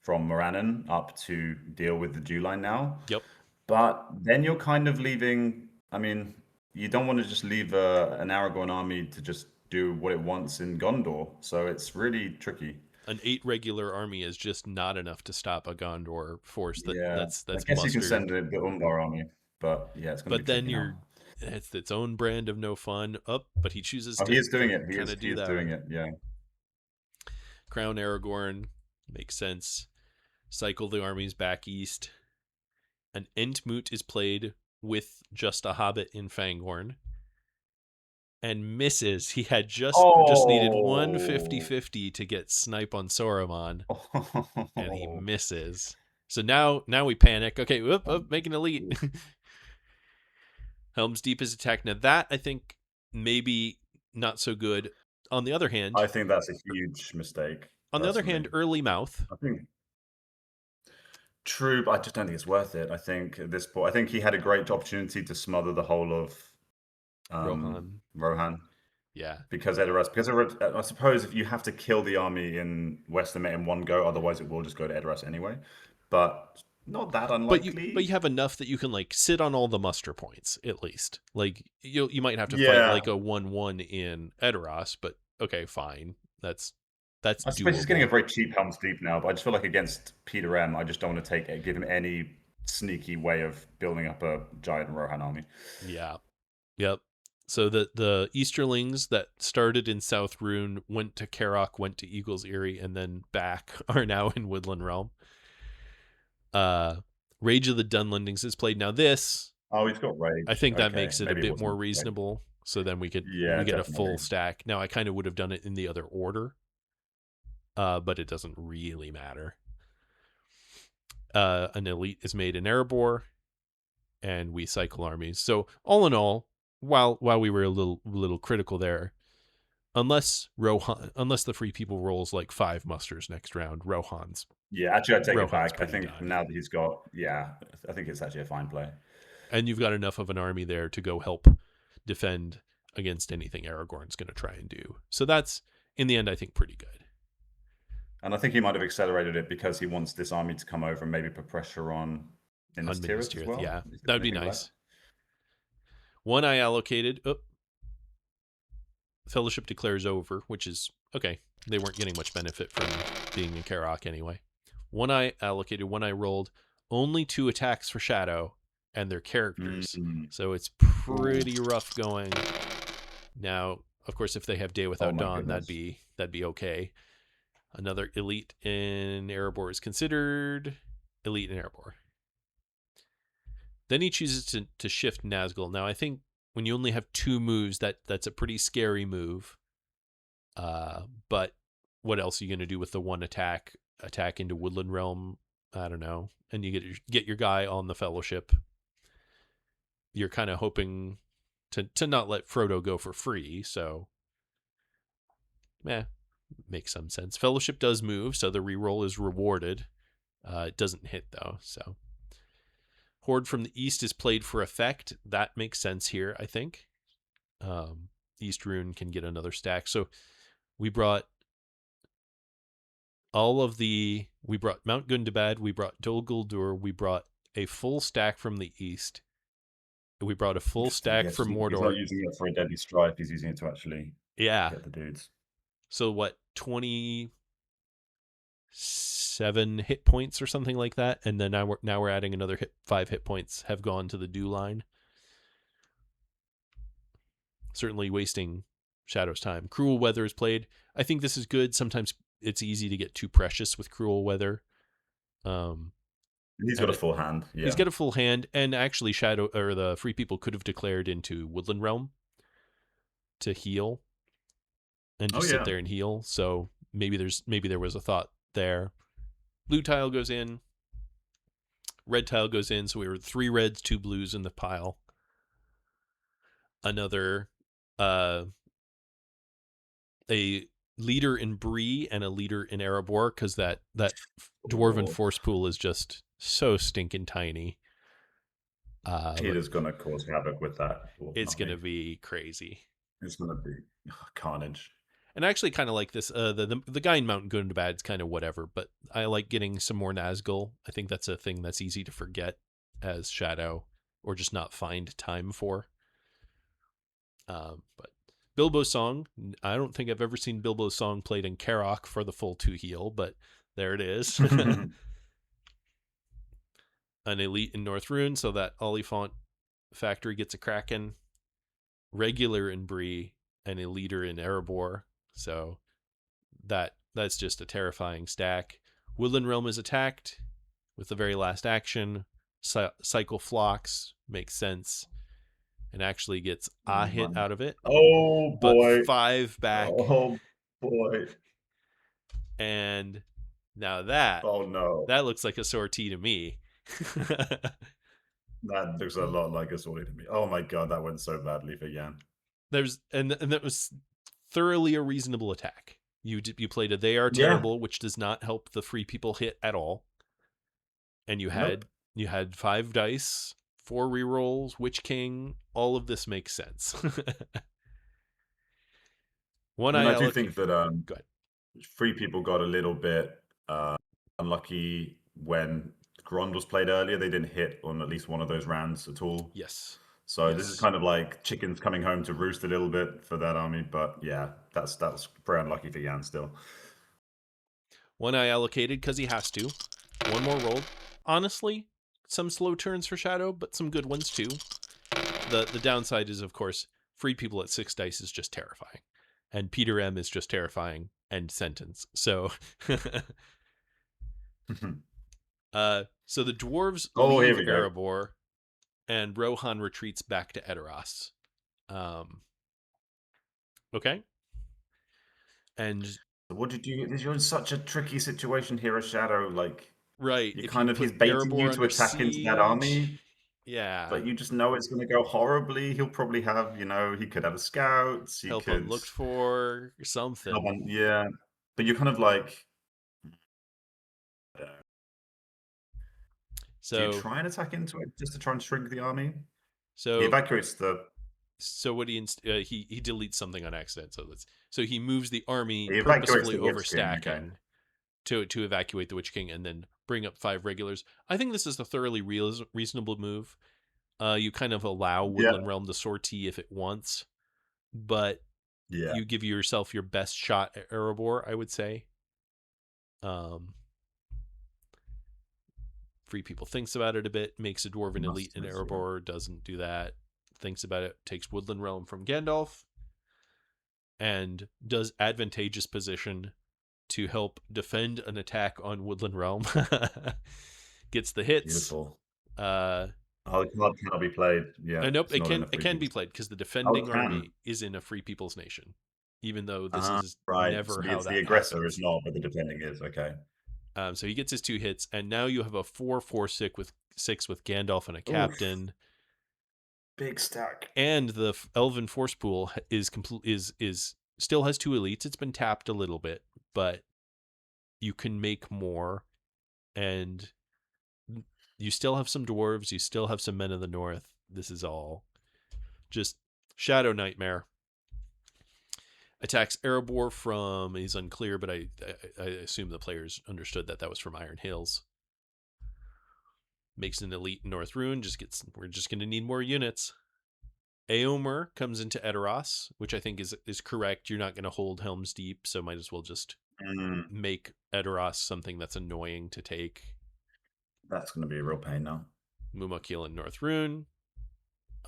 from Morannon up to deal with the Dew Line now. Yep. But then you're kind of leaving. I mean, you don't want to just leave an Aragorn army to just do what it wants in Gondor. So it's really tricky. An 8 regular army is just not enough to stop a Gondor force Yeah, I that's guess you can mustered. send the Umbar army, but yeah, it's going to But be then tricky now. it's its own brand of no fun. But he chooses Oh, he to is doing it. kind of He do is that doing one. it. Yeah. Crown Aragorn makes sense. Cycle the armies back east. An Entmoot is played with just a Hobbit in Fangorn. And misses. He had just needed 1 50-50 to get snipe on Saruman, and he Oh. misses. So now we panic. Okay, making elite. Helm's Deep is attacked. Now that I think maybe not so good. On the other hand, I think that's a huge mistake, personally. Early Mouth. I think true, but I just don't think it's worth it. I think at this point, I think he had a great opportunity to smother the whole of Rohan. Yeah. Because I suppose if you have to kill the army in Westermet in one go, otherwise it will just go to Edoras anyway. But not that But unlikely. you have enough that you can like sit on all the muster points at least. Like you might have to fight Yeah. like a 1-1 in Edoras, but okay, fine. That's I suppose he's getting a doable. very cheap Helm's Deep now, but I just feel like against Peter M, I just don't want to give him any sneaky way of building up a giant Rohan army. Yeah. Yep. So the Easterlings that started in South Rune went to Karok, went to Eagle's Eyrie, and then back are now in Woodland Realm. Rage of the Dunlendings is played. Now, this, Oh, he's got I rage. think that Okay, makes it a maybe it bit more wasn't rage. reasonable. So then Yeah, we get a full definitely. stack. Now I kind of would have done it in the other order, but it doesn't really matter. An elite is made in Erebor, and we cycle armies. So all in all, while we were a little critical there, unless the free people rolls like 5 musters next round, Yeah, actually, I take it Rohan's back. I pretty think done. now that he's got, yeah, I think it's actually a fine play. And you've got enough of an army there to go help defend against anything Aragorn's going to try and do. So that's, in the end, I think pretty good. And I think he might have accelerated it because he wants this army to come over and maybe put pressure on On Minas Minas Tirith as Tirith, well. yeah, Is that there would be anything left? nice. One I allocated. Oh, Fellowship declares over, which is okay. They weren't getting much benefit from being in Karok anyway. One I allocated, one I rolled, only 2 attacks for Shadow and their characters. Mm. So it's Ooh. pretty rough going. Now, of course, if they have Day Oh Without my Dawn, goodness. that'd be okay. Another elite in Erebor is considered. Elite in Erebor. Then he chooses to shift Nazgul. Now I think when you only have 2 moves, that's a pretty scary move. But what else are you going to do with the one attack into Woodland Realm? I don't know. And you get your guy on the Fellowship. You're kind of hoping to not let Frodo go for free. So, makes some sense. Fellowship does move, so the reroll is rewarded. It doesn't hit though. So, Horde from the East is played for effect. That makes sense here, I think. East Rune can get another stack. So we brought we brought Mount Gundabad, we brought Dol Guldur, we brought a full stack from the east. We brought a full Interesting. stack Yeah, from he's not Mordor. using it for a deadly strife. He's using it to actually Yeah. get the dudes. So what, 27 hit points or something like that, and then now we're adding another 5 hit points have gone to the dew line. Certainly wasting Shadow's time. Cruel Weather is played. I think this is good. Sometimes it's easy to get too precious with Cruel Weather. Um, And he's got and a full hand. he's Yeah. got a full hand, and actually Shadow or the Free People could have declared into Woodland Realm to heal and Oh just sit yeah. there and heal. So maybe there was a thought there. Blue tile goes in, red tile goes in, so we were 3 reds, 2 blues in the pile. Another a leader in Bree and a leader in Erebor, because that dwarven Oh, force pool is just so stinking tiny. he But is going to cause havoc with that it's gonna army. be crazy. It's going to be carnage. And I actually kind of like this. The guy in Mount Gundabad's kind of whatever, but I like getting some more Nazgul. I think that's a thing that's easy to forget as Shadow, or just not find time for. But Bilbo's song, I don't think I've ever seen Bilbo's song played in Karok for the full 2 heal, but there it is. An elite in North Rune, so that Oliphant factory gets a Kraken. Regular in Bree, and a leader in Erebor. So that's just a terrifying stack. Woodland Realm is attacked with the very last action. Cycle Phlox makes sense and actually gets a hit Man. out of it, Oh but boy. 5 back. Oh boy. And now that Oh no. that looks like a sortie to me. That looks a lot like a story to me. Oh my god, that went so badly for Yan. And that was thoroughly a reasonable attack. You played a They Are Yeah. Terrible, which does not help the Free People hit at all, and Nope. you had 5 dice, 4 rerolls, Witch King. All of this makes sense. One I mean, I I do allocate. think that Go ahead. Free People got a little bit unlucky when Grond was played earlier. They didn't hit on at least one of those rounds at all. Yes, So this is yes. kind of like chickens coming home to roost a little bit for that army. But yeah, that's very unlucky for Yan still. One I allocated because he has to. One more rolled. Honestly, some slow turns for Shadow, but some good ones too. The downside is, of course, Free People at 6 dice is just terrifying, and Peter M is just terrifying. End sentence. So, so the dwarves Oh, here leave we go. Erebor and Rohan retreats back to Edoras. Okay. And What did you? You're in such a tricky situation here, a shadow. Like right, you if you kind of he's put baiting you Erebor to under attack into that siege, army, yeah, but you just know it's going to go horribly. He'll probably have, he could have a scouts. He help could unlooked for help something. on, yeah. But you're kind of like, do you So try and attack into it just to try and shrink the army? He so evacuates the. so what he deletes something on accident. So he moves the army He evacuates purposefully the Witch King. Okay. overstacking to evacuate the Witch King and then bring up 5 regulars. I think this is a thoroughly reasonable move. You kind of allow Yeah. Woodland Realm to sortie if it wants, but Yeah. you give yourself your best shot at Erebor, I would say. Um, Free People thinks about it a bit, makes a Dwarven elite in Masters. Yeah. Erebor, doesn't do that, thinks about it, takes Woodland Realm from Gandalf, and does advantageous position to help defend an attack on Woodland Realm. Gets the hits. Beautiful. Uh, Oh, the card cannot be played. Yeah, nope, it's not in a it free can be people. played because the Oh, it defending can. army is in a Free People's Nation, even though this is Right. never So how it's the that aggressor is happens. not, but the defending is. Okay. So he gets his 2 hits, and now you have a 4/4/6 with Gandalf and a Oof. captain, Big stack. and the Elven Force Pool is complete is still has 2 elites. It's been tapped a little bit, but you can make more, and you still have some dwarves. You still have some men of the north. This is all just Shadow Nightmare. Attacks Erebor from, he's unclear, but I assume the players understood that was from Iron Hills. Makes an elite North Rune. We're just going to need more units. Eomer comes into Edoras, which I think is correct. You're not going to hold Helm's Deep, so might as well just Mm, make Edoras something that's annoying to take. that's going to be a real pain now. Mumakil and North Rune,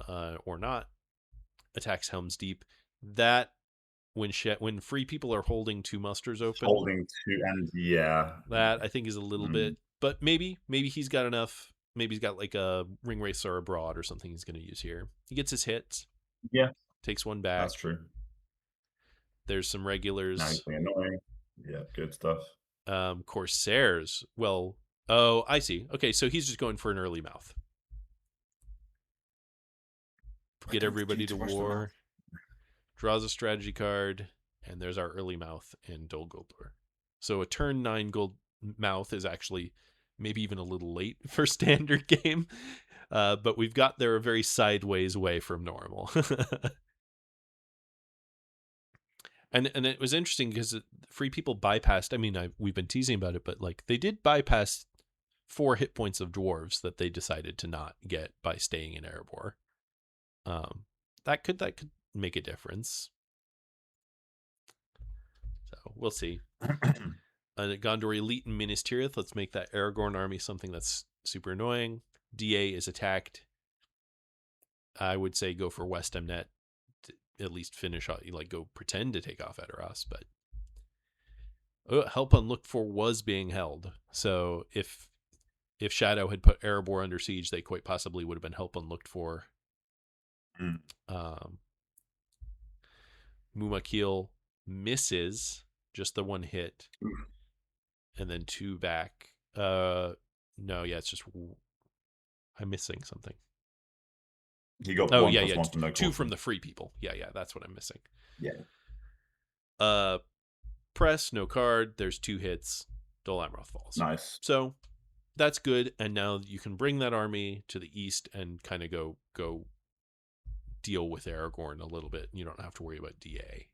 or not. Attacks Helm's Deep. That when free people are holding 2 musters open, Holding two and yeah. that I think is a little Mm, bit. But maybe he's got enough. Maybe he's got like a Ring Racer abroad or something he's going to use here. He gets his hits, yeah, takes one that's back. true. There's some Now he's regulars. being annoying. Yeah, good stuff. Corsairs. Well, oh, I see. Okay, so he's just going for an early mouth. I Get don't everybody need to to rush them out. war. Draws a strategy card, and there's our early mouth in Dol Guldur. So a turn 9 gold mouth is actually maybe even a little late for standard game, but we've got there a very sideways way from normal. And it was interesting because free people bypassed. I mean, we've been teasing about it, but like they did bypass 4 hit points of dwarves that they decided to not get by staying in Erebor. That could make a difference. So we'll see. Gondor Elite and Minas Tirith. Let's make that Aragorn army something that's super annoying. DA is attacked. I would say go for West Emnet to at least finish off, like go pretend to take off Edoras, but help unlooked for was being held. So if Shadow had put Erebor under siege, they quite possibly would have been help unlooked for. Mm. Um, Mumakil misses just the 1 hit, Oof. and then 2 back. No, yeah, it's just I'm missing something. He got Oh one yeah, plus yeah, one from no 2 from caution. the free people. Yeah, that's what I'm missing. Yeah. Uh, Press, no card. There's 2 hits. Dol Amroth falls. Nice. So that's good. And now you can bring that army to the east and kind of go deal with Aragorn a little bit. You don't have to worry about DA.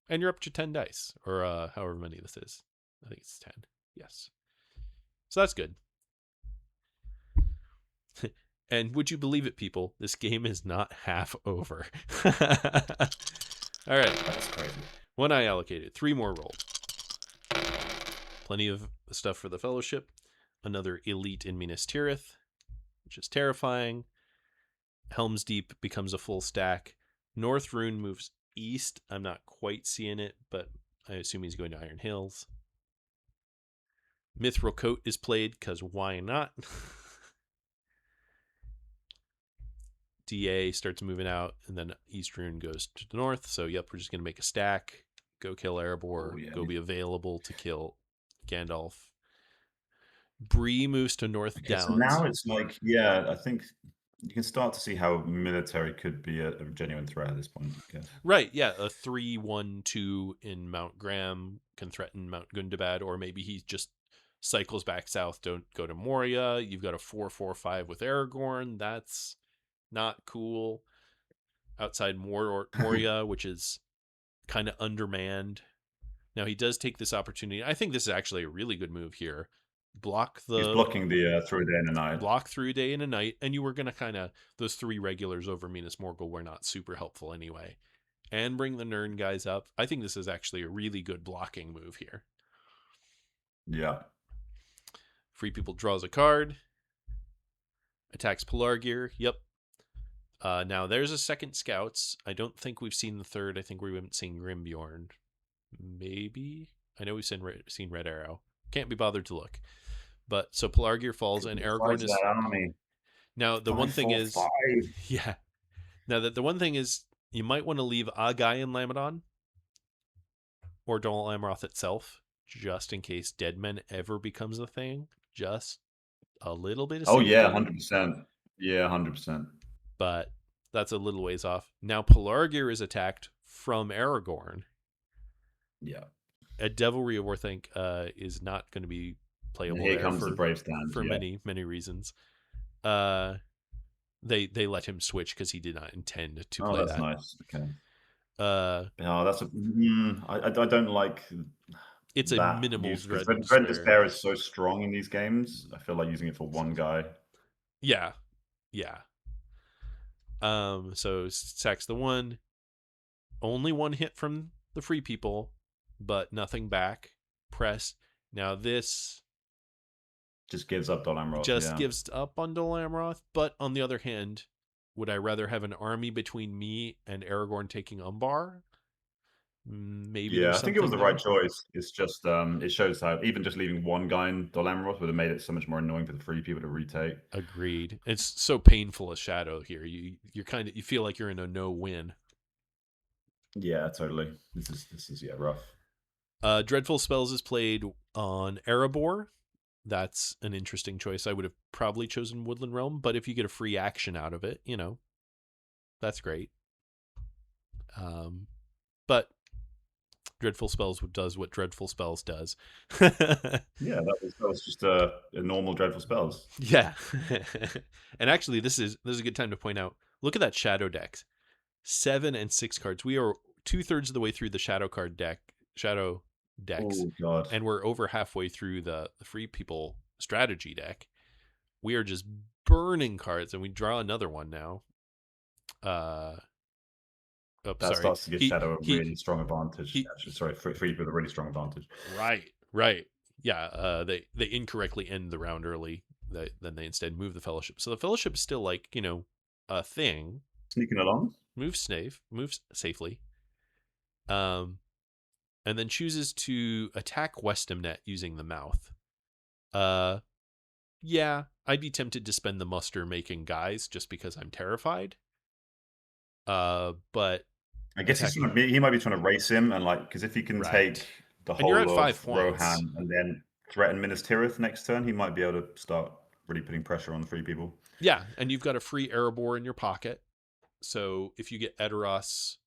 And you're up to 10 dice, or however many this is. I think it's 10. Yes. So that's good. And would you believe it, people? This game is not half over. All right. That's crazy. 1 eye allocated. 3 more rolled. Plenty of stuff for the Fellowship. Another elite in Minas Tirith, which is terrifying. Helm's Deep becomes a full stack. North Rune moves east. I'm not quite seeing it, but I assume he's going to Iron Hills. Mithril Coat is played because why not? DA starts moving out, and then East Rune goes to the north. So, yep, we're just going to make a stack, go kill Oh Erebor, yeah. go be available to kill Gandalf. Bree moves to North Okay, so now Downs. it's like, yeah, I think you can start to see how military could be a genuine threat at this point, I guess. Right, yeah, a 3-1-2 in Mount Graham can threaten Mount Gundabad, or maybe he just cycles back south, don't go to Moria. You've got a 4-4-5 with Aragorn. That's not cool. Outside Moria, which is kind of undermanned. Now he does take this opportunity. I think this is actually a really good move here. Block He's the blocking the through a day and a night. block through day and a night, and you were gonna kind of those 3 regulars over Minas Morgul were not super helpful anyway. And bring the Nern guys up. I think this is actually a really good blocking move here. Yeah. Free People draws a card, attacks Pelargir. Yep. Now there's a second Scouts. I don't think we've seen the third. I think we haven't seen Grimbjorn. Maybe. I know we've seen Red Arrow. Can't be bothered to look. But so Pelargir falls, and The size Aragorn of is that army. now the one Five, thing four, is, five. yeah. Now that the one thing is, you might want to leave a guy in Lamadon or Dol Amroth itself, just in case Deadmen ever becomes a thing. Just a little bit of Oh yeah, safety, 100%. Yeah, 100%. but that's a little ways off. Now Pelargir is attacked from Aragorn. Yeah. A Devilry of Orthanc is not going to be And playable here there comes the brave stand. for Yeah. many reasons. Uh, they let him switch because he did not intend to Oh, play that's that. nice. Okay. Uh, Oh, that's a. I don't like it's a that minimal use because Dread and Dread and Despair. Despair is so strong in these games. I feel like using it for one guy. Yeah, yeah. So sacks the one. Only one hit from the Free People, but nothing back. Press. Now this Just gives up Dol Amroth. just Yeah. gives up on Dol Amroth, but on the other hand, would I rather have an army between me and Aragorn taking Umbar? Maybe Yeah, there's I think it was something the right there. choice. It's just it shows how even just leaving one guy in Dol Amroth would have made it so much more annoying for the free people to retake. Agreed. It's so painful a shadow here. You're kind of you feel like you're in a no win. Yeah, totally. This is yeah, rough. Dreadful Spells is played on Erebor. That's an interesting choice. I would have probably chosen Woodland Realm, but if you get a free action out of it, that's great. But Dreadful Spells does what Dreadful Spells does. Yeah, that was just a normal dreadful spells. Yeah. And actually this is a good time to point out. Look at that shadow deck. 7 and 6 cards. We are 2/3 of the way through the shadow decks, Oh god. and we're over halfway through the Free People strategy deck. We are just burning cards, and we draw another one now. Oh, That sorry. starts to give He Shadow a he really strong advantage. he. Actually, sorry, free with a really strong advantage. Right. Yeah. They incorrectly end the round early. Then they instead move the Fellowship. So the Fellowship is still like a thing. Sneaking along. Moves safely. And then chooses to attack Westamnet using the mouth. Yeah, I'd be tempted to spend the muster making guys just because I'm terrified. But I guess attacking he might be trying to race him and because if he can right, take the and you're at whole of 5 points. Rohan and then threaten Minas Tirith next turn, he might be able to start really putting pressure on the free people. Yeah, and you've got a free Erebor in your pocket. So if you get Edoras,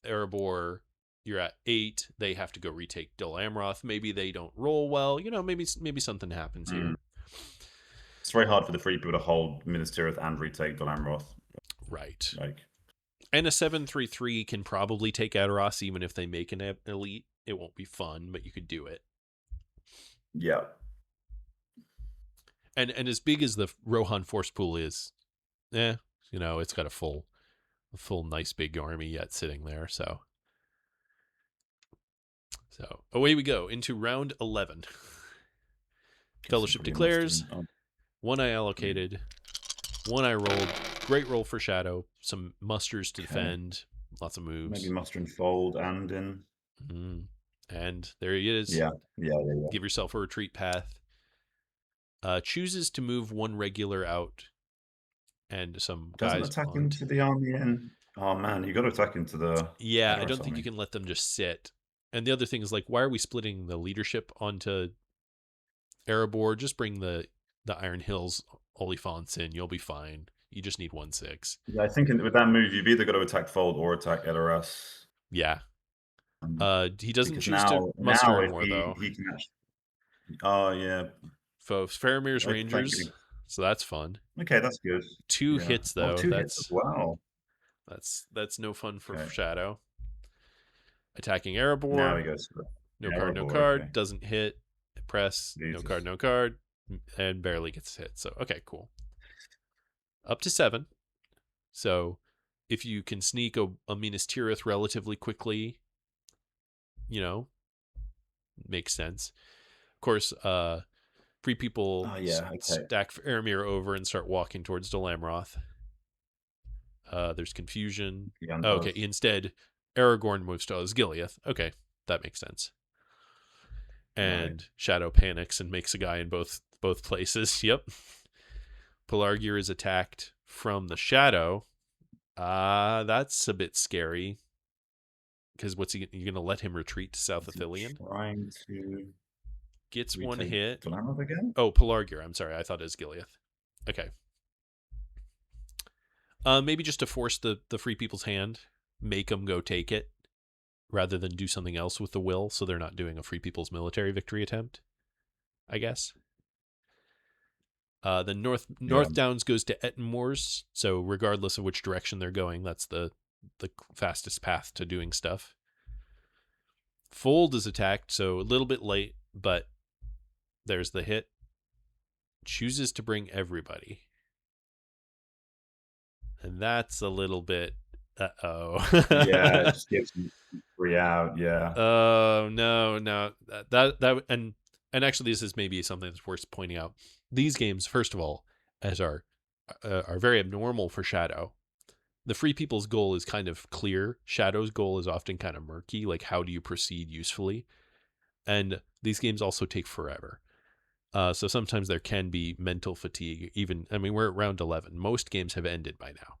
Erebor, you're at 8. They have to go retake Dol Amroth. Maybe they don't roll well. Maybe something happens here. It's very hard for the free people to hold Minas Tirith and retake Dol Amroth. Right. And a 7/3/3 can probably take Edoras even if they make an elite. It won't be fun, but you could do it. Yeah. And as big as the Rohan force pool is, it's got a full nice big army yet sitting there. So away we go into round 11. Fellowship declares. One I allocated. One I rolled. Great roll for Shadow. Some musters to defend. Lots of moves. Maybe muster and fold and in. And there he is. Yeah. Give yourself a retreat path. Chooses to move one regular out and some Doesn't guys attack on. into the army in oh man, you gotta attack into the Yeah, I Edoras don't think you army. can let them just sit. And the other thing is like, why are we splitting the leadership onto Erebor? Just bring the Iron Hills Oliphants in. You'll be fine. You just need 1/6. Yeah, I think with that move, you've either got to attack Fold or attack Edoras. Yeah. He doesn't Because choose to now muster if more though. he can actually oh yeah. Faramir's Thank Rangers, you. so that's fun. Okay, that's good. 2 Yeah. hits Oh, though. 2 hits as well. That's no fun for Okay. Shadow. Attacking Now Erebor, he goes for no the card, no Erebor, okay. card, doesn't hit. Press, no card, Jesus. no card, and barely gets hit. So okay, cool. Up to 7. So if you can sneak a Minas Tirith relatively quickly, makes sense. Of course, free people Oh yeah, okay. stack Faramir over and start walking towards Delamroth. There's confusion. The Oh, okay, Undoes. instead, Aragorn moves to Osgiliath. Okay, that makes sense. Right. And Shadow panics and makes a guy in both places. Yep. Pelargir is attacked from the Shadow. That's a bit scary. Because what's he? You're gonna let him retreat to South Is he Ithilien? trying to Gets one retake hit. Dalamoth again? Oh, Pelargir. I'm sorry. I thought it was Gileath. Okay. Maybe just to force the free people's hand, make them go take it, rather than do something else with the will, so they're not doing a free people's military victory attempt. I guess. The Yeah. North Downs goes to Ettenmoors, so regardless of which direction they're going, that's the fastest path to doing stuff. Fold is attacked, so a little bit late, but there's the hit. Chooses to bring everybody. And that's a little bit Yeah, it uh-oh. just gives him 3 out, yeah. Oh no, that and actually this is maybe something that's worth pointing out. These games, first of all, as are very abnormal for Shadow. The free people's goal is kind of clear. Shadow's goal is often kind of murky, like how do you proceed usefully? And these games also take forever. So sometimes there can be mental fatigue. Even, I mean, we're at round 11. Most games have ended by now.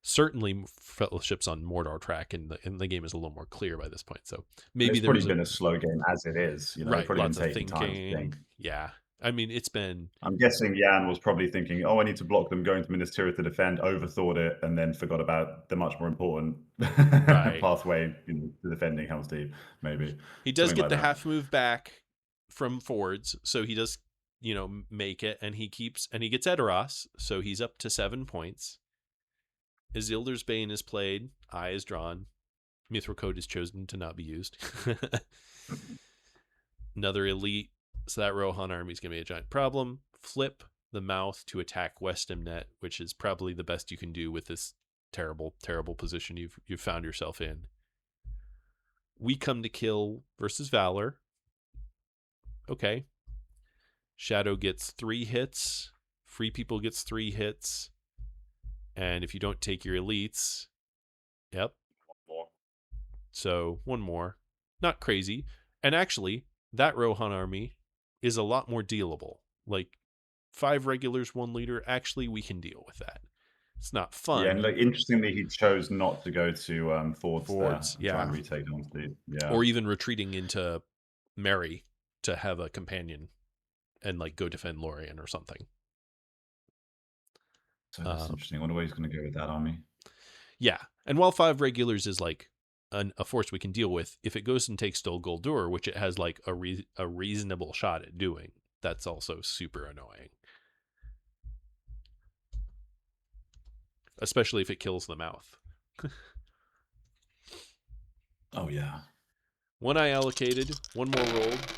Certainly, Fellowship's on Mordor track, and the game is a little more clear by this point. So And maybe it's there probably was a been a slow game as it is, it's right, probably been lots of taking time to thinking. think. Yeah, I mean, it's been I'm guessing Jan was probably thinking, "Oh, I need to block them going to Minas Tirith to defend," overthought it, and then forgot about the much more important right. pathway, to defending Helm's Deep, maybe. He does Something get like the that. half move back from Fords, so he does, make it, and he gets Edoras, so he's up to 7 points. Isildur's Bane is played, Eye is drawn, Mithril Code is chosen to not be used. Another elite, so that Rohan army is going to be a giant problem. Flip the mouth to attack Westamnet, which is probably the best you can do with this terrible, terrible position you've found yourself in. We come to kill versus Valor. Okay. Shadow gets 3 hits. Free People gets 3 hits. And if you don't take your elites, yep. So 1 more. Not crazy. And actually, that Rohan army is a lot more dealable. Like 5 regulars, 1 leader. Actually, we can deal with that. It's not Yeah, and, fun. interestingly, he chose not to go to, Fords there Fords, and try and yeah. retake Helm's Deep. Yeah. Or even retreating into Mary to have a companion and like go defend Lorien or something. So that's interesting. I wonder where he's gonna go with that army. Yeah. And while 5 regulars is like a force we can deal with, if it goes and takes Dol Guldur, which it has like a reasonable shot at doing, that's also super annoying. Especially if it kills the mouth. Oh, yeah. 1 eye allocated, 1 more rolled.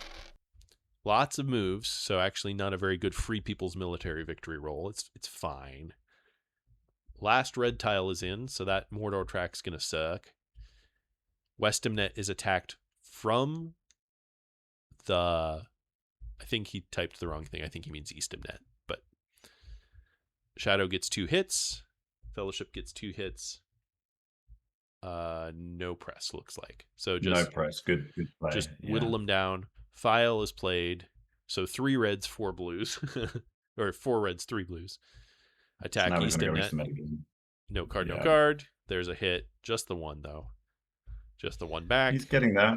Lots of moves, so actually not a very good free people's military victory roll. It's fine. Last red tile is in, so that Mordor track's gonna suck. Westamnet is attacked from the... I think he typed the wrong thing. I think he means Eastamnet. But Shadow gets 2 hits. Fellowship gets 2 hits. No press, looks like. So No just press. Good play. whittle Yeah. them down. File is played. So 3 reds, 4 blues. Or 4 reds, 3 blues. So Attack now he's going to Easton go Net. Eastern Med again. No card, no Yeah, card. There's a hit. Just the one, though. Just the one back. he's getting there.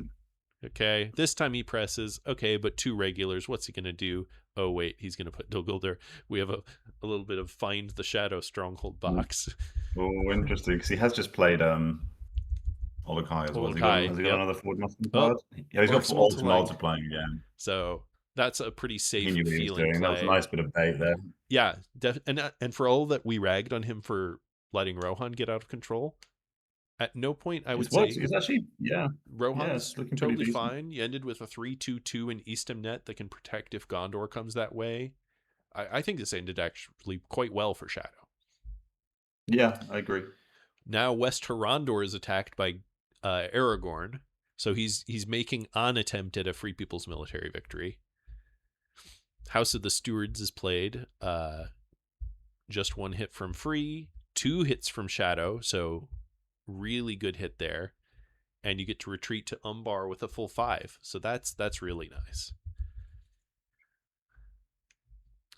Okay. This time he presses. Okay, but 2 regulars. What's he going to do? Oh, wait. He's going to put Dogulder. We have a little bit of Find the Shadow Stronghold box. Oh, interesting. Because he has just played Olokai as well. Olokai. Has he got Yep. another forward muscle Oh, card? Yeah, he's got Orcs for Ultra multiplying. multiplying again. So that's a pretty He safe knew what he was feeling doing. That was a play. nice bit of bait there. Yeah. And for all that we ragged on him for letting Rohan get out of control, at no point I would say It's actually, yeah, Rohan's it's looking pretty totally decent. fine. You ended with a 3/2/2 in Eastham Net that can protect if Gondor comes that way. I think this ended actually quite well for Shadow. Yeah, I agree. Now West Harondor is attacked by Aragorn, so he's making an attempt at a Free People's Military victory. House of the Stewards is played. Just 1 hit from Free, 2 hits from Shadow, so really good hit there. And you get to retreat to Umbar with a full 5. So that's really nice.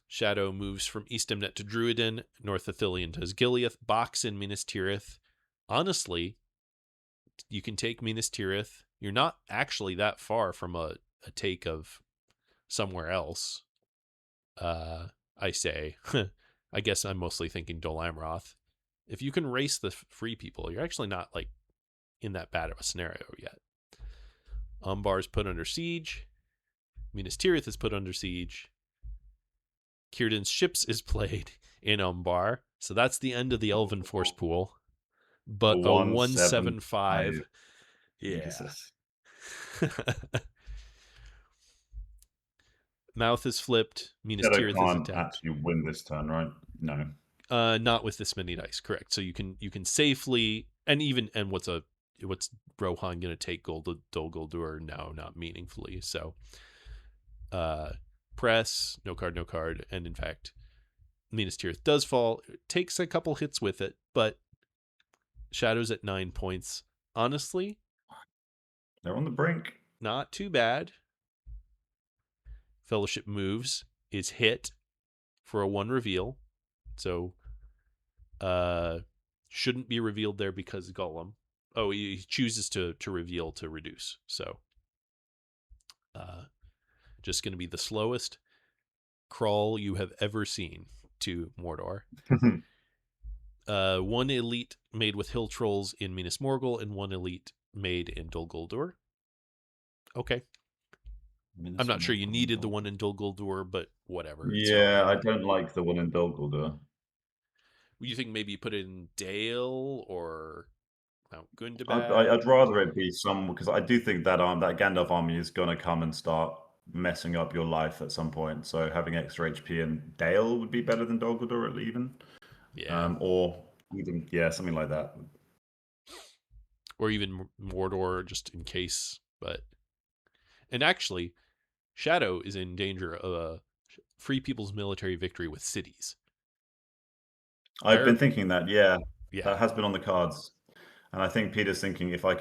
Shadow moves from Eastham to Druiden, North Ithilien to Osgiliath, Box in Minas Tirith. Honestly, you can take Minas Tirith. You're not actually that far from a take of somewhere else. I say. I guess I'm mostly thinking Dol Amroth. If you can race the Free People, you're actually not like in that bad of a scenario yet. Umbar is put under siege. Minas Tirith is put under siege. Círdan's ships is played in Umbar. So that's the end of the Elven Force pool. A But a 175. 175. Yeah. Jesus. Mouth is flipped. Minas Shadow Tirith is can't attacked. actually win this turn, right? No. Not with this many dice, correct. So you can safely and what's Rohan gonna take Dol Guldur? No, not meaningfully. So press, no card, and in fact, Minas Tirith does fall. It takes a couple hits with it, but Shadow's at 9 points. Honestly, They're on the brink. not too bad. Fellowship moves is hit for a 1 reveal. So shouldn't be revealed there because Gollum. Oh, he chooses to reveal to reduce. So just going to be the slowest crawl you have ever seen to Mordor. 1 elite made with hill trolls in Minas Morgul and 1 elite made in Dol Guldur. Okay. I'm not sure you needed the one in Dol Guldur, but whatever. It's Yeah, fine. I don't like the one in Dol Guldur. You think maybe you put it in Dale or Mount Gundabad? I'd rather it be some, because I do think that that Gandalf army is gonna come and start messing up your life at some point. So having extra HP in Dale would be better than Dol Guldur even. Yeah. Or even, yeah, something like that. Or even Mordor, just in case. And actually, Shadow is in danger of a Free People's Military victory with cities. I've been thinking that, yeah, Yeah. that has been on the cards. And I think Peter's thinking if he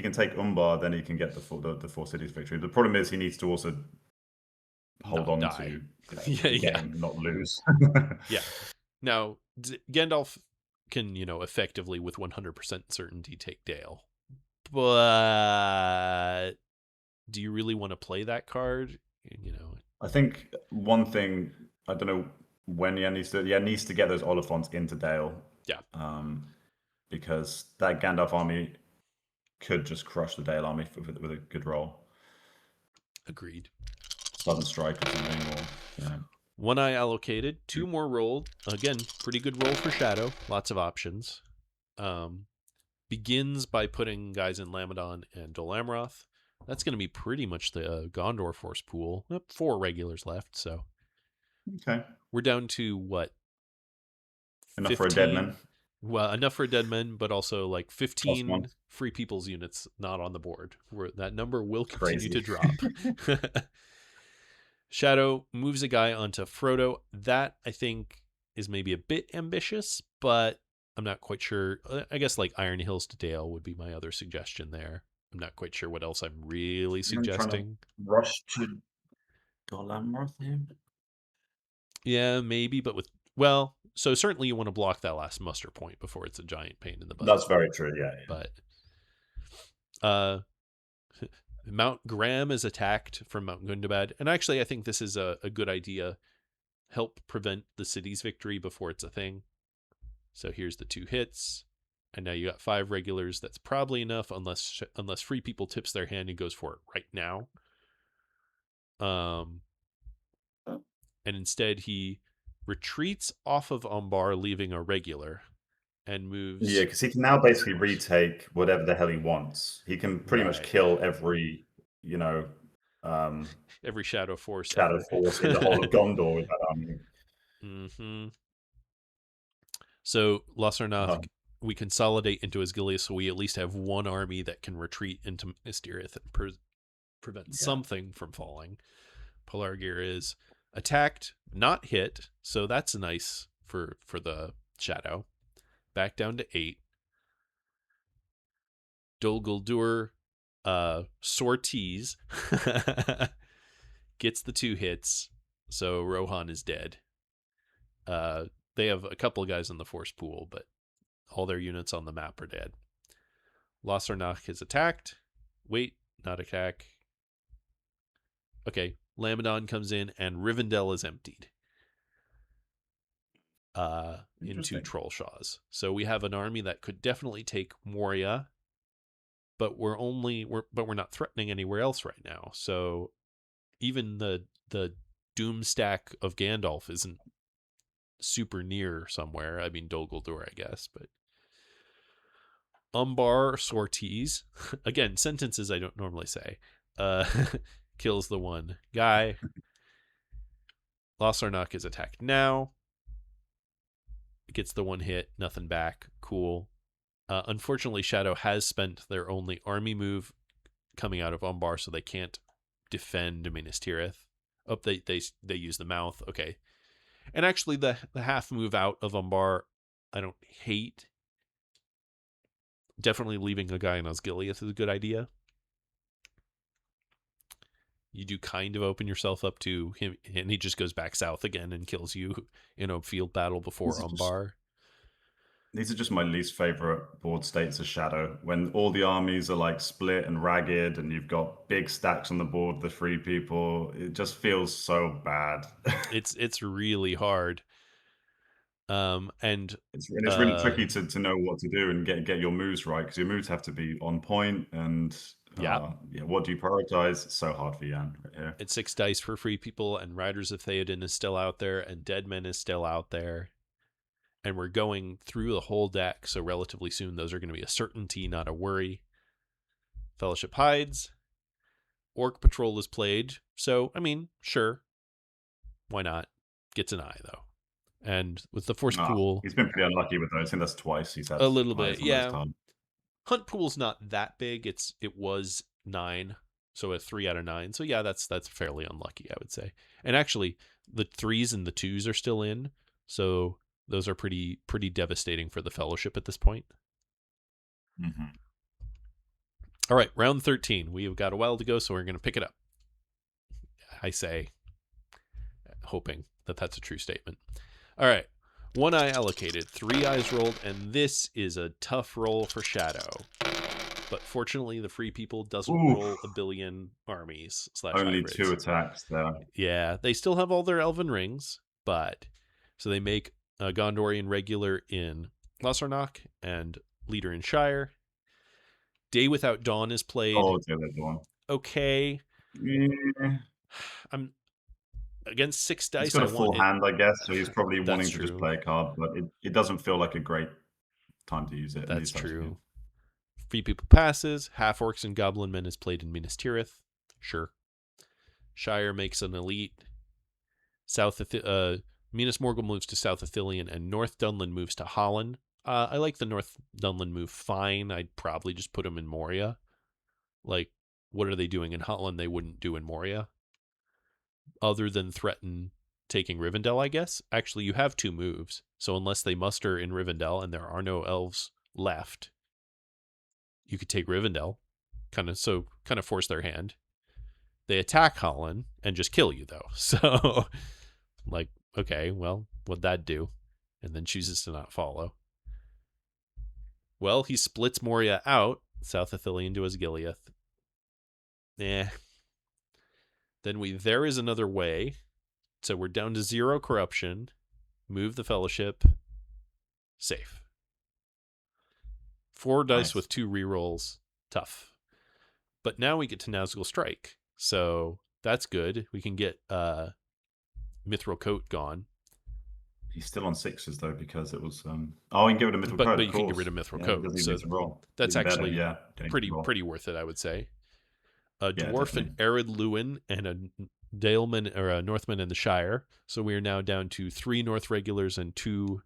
can take Umbar, then he can get the 4 cities victory. The problem is he needs to also hold Not on die. to the Yeah. game, not lose. Yeah. Now, Gandalf can, effectively with 100% certainty take Dale. But do you really want to play that card? I think one thing, I don't know when needs to get those Oliphants into Dale. Yeah. Because that Gandalf army could just crush the Dale army with a good roll. Agreed. Sudden strike or something, or yeah. 1 eye allocated, 2 more rolled. Again, pretty good roll for Shadow. Lots of options. Begins by putting guys in Lamadon and Dol Amroth. That's going to be pretty much the Gondor force pool. 4 regulars left, so Okay. we're down to what? Enough for a dead man. Well, enough for a dead man, but also like Plus 1. 15 Free People's units not on the board. That number will continue Crazy. to drop. Shadow moves a guy onto Frodo. That, I think, is maybe a bit ambitious, but I'm not quite sure. I guess like Iron Hills to Dale would be my other suggestion there. I'm not quite sure what else I'm really suggesting. Rush to Dol Amroth here? Yeah, maybe, but well, So certainly you want to block that last muster point before it's a giant pain in the butt. That's very true. Yeah, yeah. But uh, Mount Graham is attacked from Mount Gundabad, and actually I think this is a good idea. Help prevent the city's victory before it's a thing. So here's the 2 hits, and now you got 5 regulars. That's probably enough, unless Free People tips their hand and goes for it right now. And instead he retreats off of Umbar, leaving a regular, and Yeah, moves because he can now basically retake whatever the hell he wants. He can pretty much right kill every, you know, um, every shadow force shadow ever. force in the whole of Gondor with that army. Mm-hmm. So Uh, Lossarnoth, we consolidate into Asgilia, so we at least have one army that can retreat into Mystirith and prevent yeah. something from falling. Pelargir is attacked, not hit, so that's nice for the shadow. Back down to 8. Dol Guldur sorties gets the 2 hits, so Rohan is dead. They have a couple of guys in the force pool, but all their units on the map are dead. Lossarnach is attacked. Wait, not attack. Okay, Lamadon comes in and Rivendell is emptied into Interesting. Trollshaws. So we have an army that could definitely take Moria, but we're not threatening anywhere else right now. So even the doom stack of Gandalf isn't super near somewhere. I mean Dol Guldur, I guess, but Umbar sorties again, sentences I don't normally say. Uh, kills the one guy. Lossarnach is attacked now. Gets the 1 hit, nothing back. Cool. Unfortunately, Shadow has spent their only army move coming out of Umbar, so they can't defend Minas Tirith. Oh, they use the mouth. Okay. And actually, the half move out of Umbar, I don't hate. Definitely leaving a guy in Osgiliath is a good idea. You do kind of open yourself up to him, and he just goes back south again and kills you in a field battle These before are just Umbar. these are just my least favorite board states of Shadow. When all the armies are like split and ragged, and you've got big stacks on the board, the 3 people, it just feels so bad. It's really hard. And It's really tricky to know what to do and get your moves right, because your moves have to be on point and yeah, yeah, what do you prioritize? It's so hard for Jan right here. it's 6 dice for Free People, and Riders of Theoden is still out there, and Dead Men is still out there. And we're going through the whole deck, so relatively soon those are going to be a certainty, not a worry. Fellowship hides. Orc Patrol is played, so I mean, sure, why not? Gets an eye though. And with the Force Ah, Pool, he's been pretty unlucky with those. I think that's twice he's had a little bit, eyes on those yeah. cards. Hunt Pool's not that big. It was 9, so a 3 out of 9. So yeah, that's fairly unlucky, I would say. And actually, the 3s and the 2s are still in, so those are pretty devastating for the Fellowship at this point. Mhm. All right, round 13. We've got a while to go, so we're going to pick it up. I say, hoping that that's a true statement. All right, 1 eye allocated, 3 eyes rolled, and this is a tough roll for Shadow. But fortunately, the Free People doesn't roll Oof. a billion armies / Only 2 hybrids. attacks there. Yeah, they still have all their elven rings, but so they make a Gondorian regular in Lossarnach and leader in Shire. Day Without Dawn is played. Oh, the other one. Okay, Yeah. I'm against 6 He's dice. got I a want full it. hand, I guess, so he's probably That's wanting to just true. play a card, but it doesn't feel like a great time to use it in That's these types of games. true. Free People passes. Half Orcs and Goblin Men is played in Minas Tirith. Sure. Shire makes an elite. Minas Morgul moves to South Athelion, and North Dunland moves to Holland. I like the North Dunland move fine. I'd probably just put them in Moria. Like, what are they doing in Holland they wouldn't do in Moria? Other than threaten taking Rivendell, I guess. Actually, you have 2 moves. So unless they muster in Rivendell and there are no elves left, you could take Rivendell. Kind of force their hand. They attack Holland and just kill you though. So like, okay, well, what'd that do? and then chooses to not follow. Well, he splits Moria out, South Ithilien to Osgiliath. Eh. Then there is another way. So we're down to 0 corruption. Move the Fellowship. Safe. 4 dice Nice. with 2 rerolls. Tough. But now we get to Nazgul Strike. So that's good. We can get Mithril Coat gone. He's still on 6s though because it was. Oh, you can get rid of Mithril But Code, of you can get rid course. of Mithril Yeah, he Coat. doesn't even So need to roll. that's Even better, actually yeah. Don't need to roll. pretty worth it, I would say. A Yeah, dwarf, an definitely. arid Lewin, and a Daleman or a Northman in the Shire. So we are now down to 3 North regulars and 2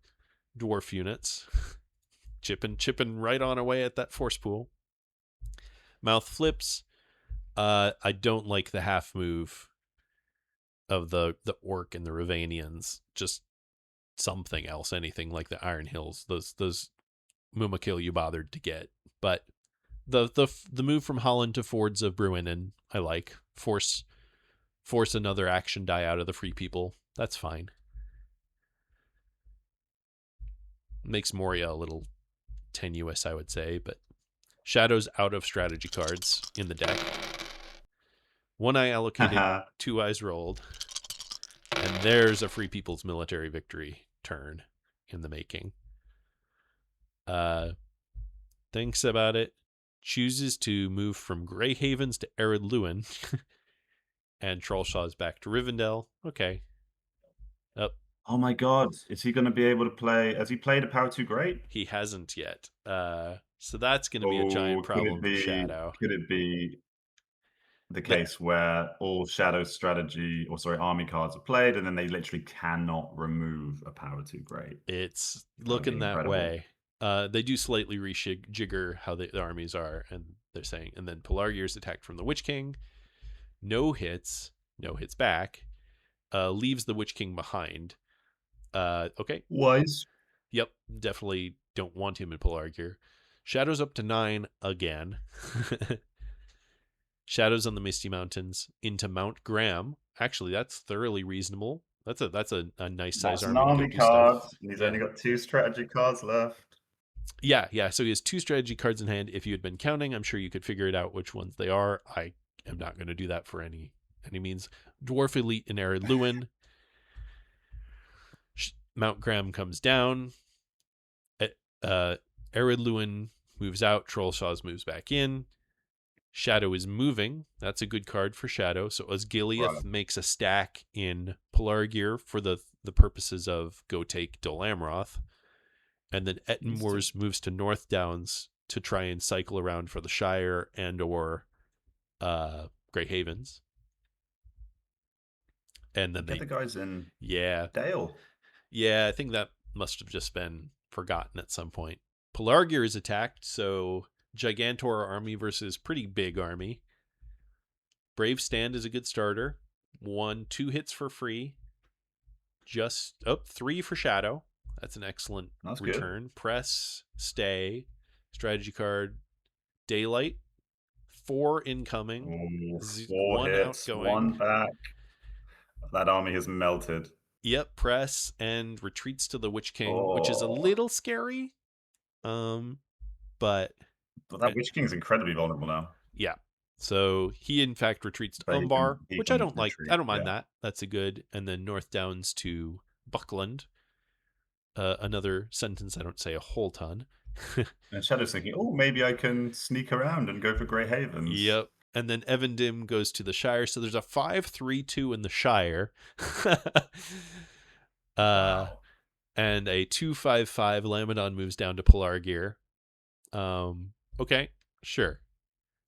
dwarf units. chipping right on away at that force pool. Mouth flips. I don't like the half move of the orc and the Ravanians. Just something else, anything like the Iron Hills. Those Mumakil you bothered to get, but the move from Holland to Fords of Bruinen, I like. Force another action die out of the free people. That's fine. Makes Moria a little tenuous, I would say, but Shadow's out of strategy cards in the deck. 1 eye allocated, 2 eyes rolled, and there's a free people's military victory turn in the making. Thinks about it, chooses to move from Grey Havens to Arid Lewin, and Trollshaw's back to Rivendell. Okay. Oh my God, is he going to be able to play? Has he played a Power 2 Great? He hasn't yet. So that's going to be a giant Oh, problem for Shadow. could it be the That case where all Shadow strategy, or sorry, army cards are played, and then they literally cannot remove a Power 2 Great? it's That would be looking that incredible. way. They do slightly rejigger how the armies are, and they're saying, and then Pelargir's attacked from the Witch King. No hits back. Leaves the Witch King behind. Okay. Wise. Yep, definitely don't want him in Pelargir. Shadow's up to 9 again. Shadows on the Misty Mountains into Mount Graham. Actually, that's thoroughly reasonable. That's a nice size That's an army to go army do card, stuff. and he's only Yeah. got 2 strategy cards left. Yeah. So he has 2 strategy cards in hand. If you had been counting, I'm sure you could figure it out which ones they are. I am not going to do that for any means. Dwarf Elite and Arid Lewin. Mount Graham comes down. Arid Lewin moves out. Trollshaws moves back in. Shadow is moving. That's a good card for Shadow. So Right. Osgiliath makes a stack in Pelargir for the purposes of go take Dol Amroth. And then Needs to. Ettenmoors moves to North Downs to try and cycle around for the Shire and or Grey Havens. And then Get the guys in yeah. Dale. Yeah, I think that must have just been forgotten at some point. Pelargir is attacked, so Gigantor army versus pretty big army. Brave Stand is a good starter. 2 hits for free. Just 3 for Shadow. That's an excellent That's good. return. Press, stay, strategy card, Daylight. 4 incoming, Ooh, 4 1 hits, outgoing. 1 back. That army has melted. Yep, press and retreats to the Witch King, which is a Oh, little scary. But but that Witch King's incredibly vulnerable now. yeah. So he in fact retreats to But Umbar, he which I can don't like. retreat. I don't mind Yeah. that. That's a good. And then North Downs to Buckland. Another sentence I don't say a whole ton. And Shadow's thinking, oh, maybe I can sneak around and go for Grey Havens. Yep. And then Evan Dim goes to the Shire. So there's a 5-3-2 in the Shire. Wow. And a 2-5-5 Lamadon moves down to Pelargir. Okay, sure.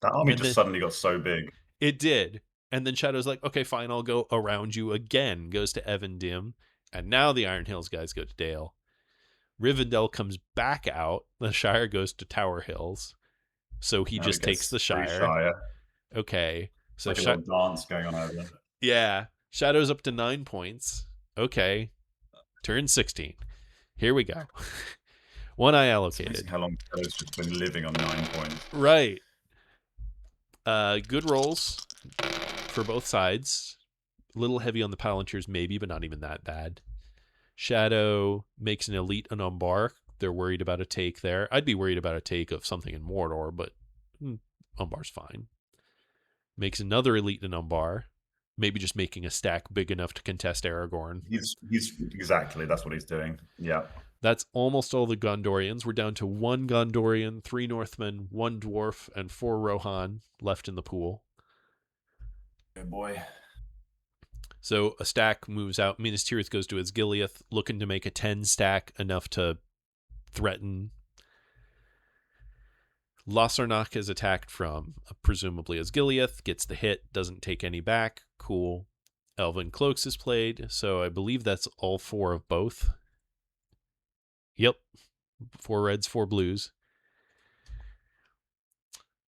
That army And just then suddenly got so big. it did. And then Shadow's like, okay, fine, I'll go around you again. Goes to Evan Dim. And now the Iron Hills guys go to Dale. Rivendell comes back out. The Shire goes to Tower Hills. So he Now he just takes gets the free Shire. Shire. Okay. It's So like a little dance going on over there. yeah. Shadow's up to 9 points. Okay. Turn 16. Here we go. 1 eye It's allocated. amazing how long Shadow's just been living on 9 points. Right. Good rolls for both sides. A little heavy on the Palantirs, maybe, but not even that bad. Shadow makes an elite an Umbar. They're worried about a take there. I'd be worried about a take of something in Mordor, but Umbar's fine. Makes another elite an Umbar. Maybe just making a stack big enough to contest Aragorn. He's exactly, that's what he's doing. Yeah. That's almost all the Gondorians. We're down to 1 Gondorian, 3 Northmen, 1 Dwarf, and 4 Rohan left in the pool. Good boy. So a stack moves out. Minas Tirith goes to Osgiliath, looking to make a 10 stack, enough to threaten. Lossarnach is attacked from presumably Osgiliath, gets the hit, doesn't take any back. Cool. Elven Cloaks is played, so I believe that's all 4 of both. Yep. 4 reds, 4 blues.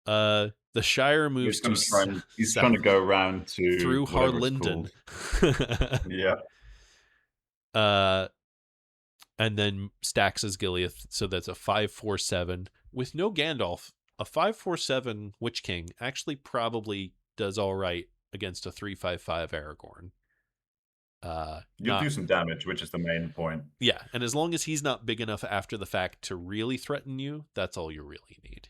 The Shire moves to He's trying to go south around to through whatever it's Harlinden. called. Yeah. And then stacks Osgiliath, so that's a 5-4-7 with no Gandalf. A 5-4-7 Witch King actually probably does all right against a 3-5-5 Aragorn. You'll do some damage, which is the main point. Yeah, and as long as he's not big enough after the fact to really threaten you, that's all you really need.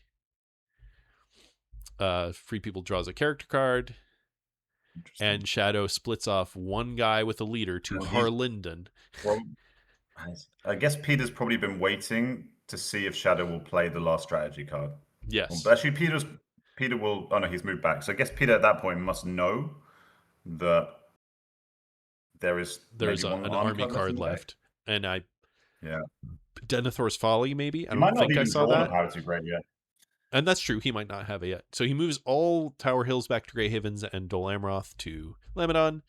Free People draws a character card, and Shadow splits off 1 guy with a leader to Harlinden. Well, I guess Peter's probably been waiting to see if Shadow will play the last strategy card. Yes. But actually, Peter will. Oh no, he's moved back. So I guess Peter at that point must know that there's an army card left, and yeah, Denethor's Folly, maybe. I might don't not think I even saw drawn that. a Power to Great yet. And that's true. He might not have it yet. So he moves all Tower Hills back to Grey Havens and Dol Amroth to Lamedon.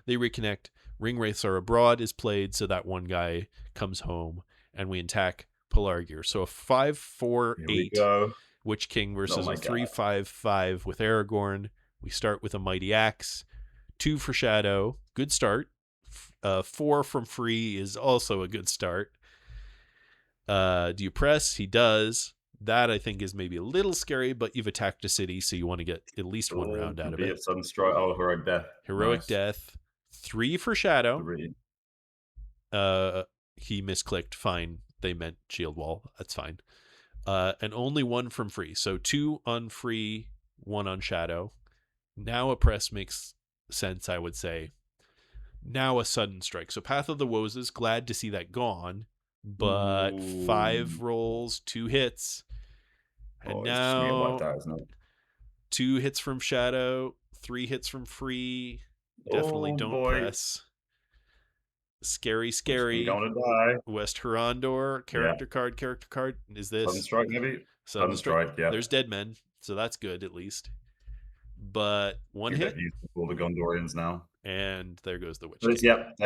They reconnect. Ring Wraiths Are Abroad is played, so that 1 guy comes home, and we attack Pelargir. So a 5-4-8 Witch King versus a 3-5-5 with Aragorn. We start with a Mighty Axe. 2 for Shadow. Good start. 4 from Free is also a good start. Do you press? He does. That, I think, is maybe a little scary, but you've attacked a city, so you want to get at least 1 round out of it. Sudden strike. Oh, Heroic Death. Heroic Death. 3 for Shadow. 3. He misclicked. Fine. They meant Shield Wall. That's fine. And only 1 from Free. So 2 on Free, 1 on Shadow. Now a press makes sense, I would say. Now a sudden strike. So Path of the Woes is glad to see that gone, but 5 rolls, 2 hits. And now like that, isn't it? 2 hits from Shadow, 3 hits from Free. Definitely don't press. Scary. Gonna die. West Hirondor, character card. Is this Sudden strike, maybe? Sudden strike, yeah. There's dead men, so that's good at least. But 1 hit. All the Gondorians now. And there goes the Witch King. Yep,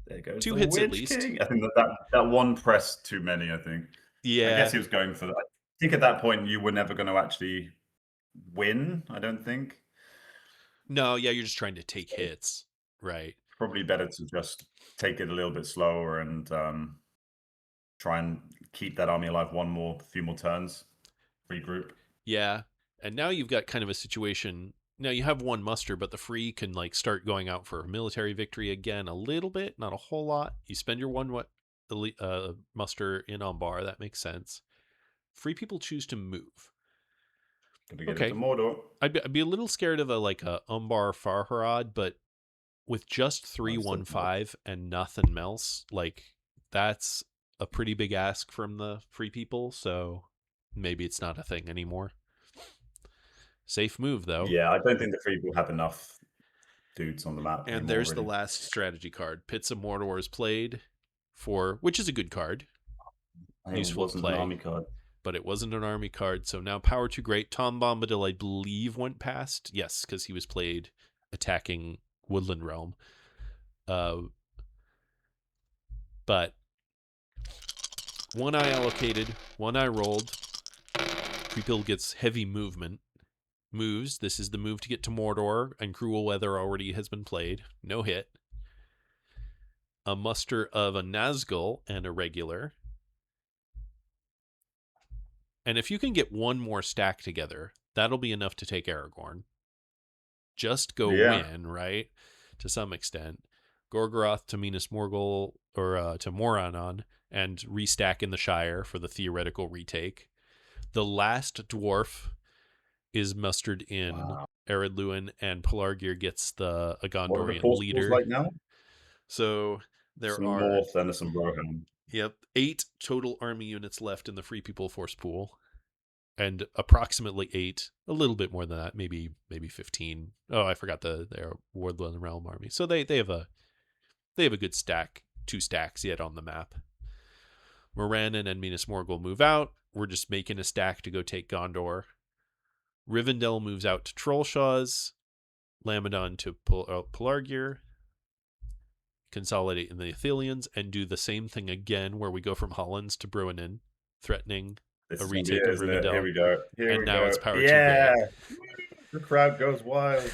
there goes 2 the hits Witch at least. King. I think that 1 press too many, I think. Yeah. I guess he was going for that. I think at that point you were never going to actually win, I don't think. No, yeah, you're just trying to take hits, right? Probably better to just take it a little bit slower and try and keep that army alive a few more turns, regroup. Yeah, and now you've got kind of a situation. Now you have 1 muster, but the Free can start going out for a military victory again a little bit, not a whole lot. You spend your 1 muster in Umbar, that makes sense. Free People choose to move. Gonna get into Mordor. I'd be a little scared of a Umbar Farharad, but with just 3-1-5 and nothing else, that's a pretty big ask from the Free People, so maybe it's not a thing anymore. Safe move, though. Yeah, I don't think the Free People have enough dudes on the map. And there's the last strategy card. Pits of Mordor is played which is a good card. Useful play. An army card. But it wasn't an army card, so now Power Too Great. Tom Bombadil, I believe, went past. Yes, because he was played attacking Woodland Realm. But 1 eye allocated, 1 eye rolled. Creepil gets heavy movement. Moves. This is the move to get to Mordor, and Cruel Weather already has been played. No hit. A muster of a Nazgul and a regular. And if you can get 1 more stack together, that'll be enough to take Aragorn. Just go win, right? To some extent. Gorgoroth to Minas Morgul, or to Moranon, and restack in the Shire for the theoretical retake. The last dwarf is mustered in Wow. Eredluin, and Pelargir gets the a What are the Gondorian force pools leader. like now? So there Some are, North and some Rohan. 8 total army units left in the Free People Force pool, and approximately 8, a little bit more than that, maybe 15. Oh, I forgot their Woodland Realm army. So they have a good stack, 2 stacks yet on the map. Morannon and Minas Morgul move out. We're just making a stack to go take Gondor. Rivendell moves out to Trollshaws. Lamadon to Pelargir. Consolidate in the Athelians and do the same thing again, where we go from Hollins to Bruinen, threatening This a is gonna be retake it, of isn't it? Here Rivendell. we go. Here And we now it's go. power 2 Yeah. gray. The crowd goes wild.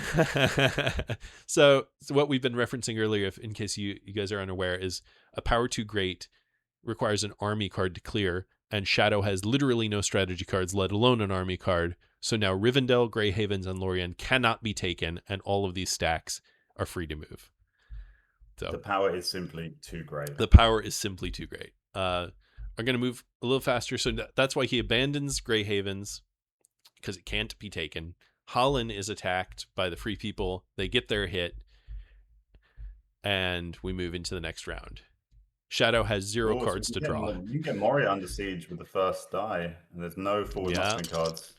So what we've been referencing earlier, if in case you guys are unaware, is a power 2 great requires an army card to clear, and Shadow has literally no strategy cards, let alone an army card. So now Rivendell, Grey Havens, and Lorien cannot be taken, and all of these stacks are free to move. So The power is simply too great. the power is simply too great. I'm going to move a little faster, so that's why he abandons Grey Havens, because it can't be taken. Holland is attacked by the Free People. They get their hit, and we move into the next round. Shadow has 0 Oh, so cards to draw. you can get Moria under siege with the first die, and there's no forward Yeah. mustering cards.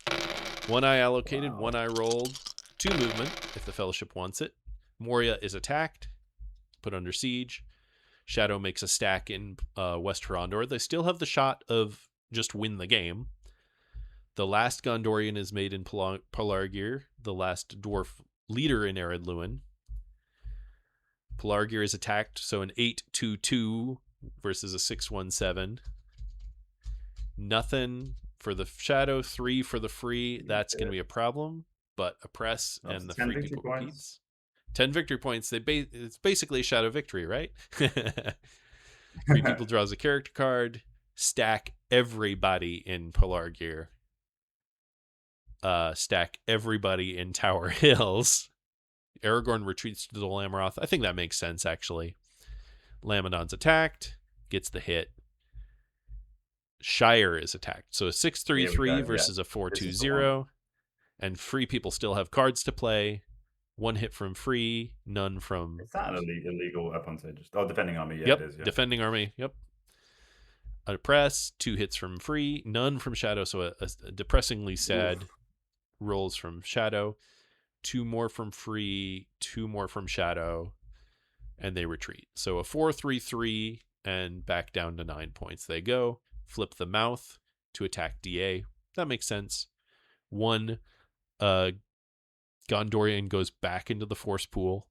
1 eye allocated, Wow. 1 eye rolled, 2 movement if the Fellowship wants it. Moria is attacked, put under siege. Shadow makes a stack in West Ferondor. They still have the shot of just win the game. The last Gondorian is made in Pelargir, the last dwarf leader in Eredluin. Pelargir is attacked, so an 8-2-2 versus a 6-1-7. Nothing for the Shadow, 3 for the Free. That's going to be a problem, but a press Up and to the 10 Free victory People points. keeps. 10 victory points. It's basically a Shadow victory, right? Free People draws a character card. Stack everybody in Pelargir. Stack everybody in Tower Hills. Aragorn retreats to the Lamroth. I think that makes sense, actually. Lamadon's attacked, gets the hit. Shire is attacked. So a Here we 6-3-3 go. versus a This is the one. 4-2-0. And Free People still have cards to play. 1 hit from Free, none from... Is that an illegal advantage? Oh, defending army. Yeah, Yep, it is. Yeah. defending army. Yep. A press, 2 hits from Free, none from Shadow. So a depressingly sad Oof. rolls from Shadow. 2 more from Free, 2 more from Shadow, and they retreat. So a 4-3-3 and back down to 9 points they go. Flip the mouth to attack DA. That makes sense. 1 Gondorian goes back into the force pool.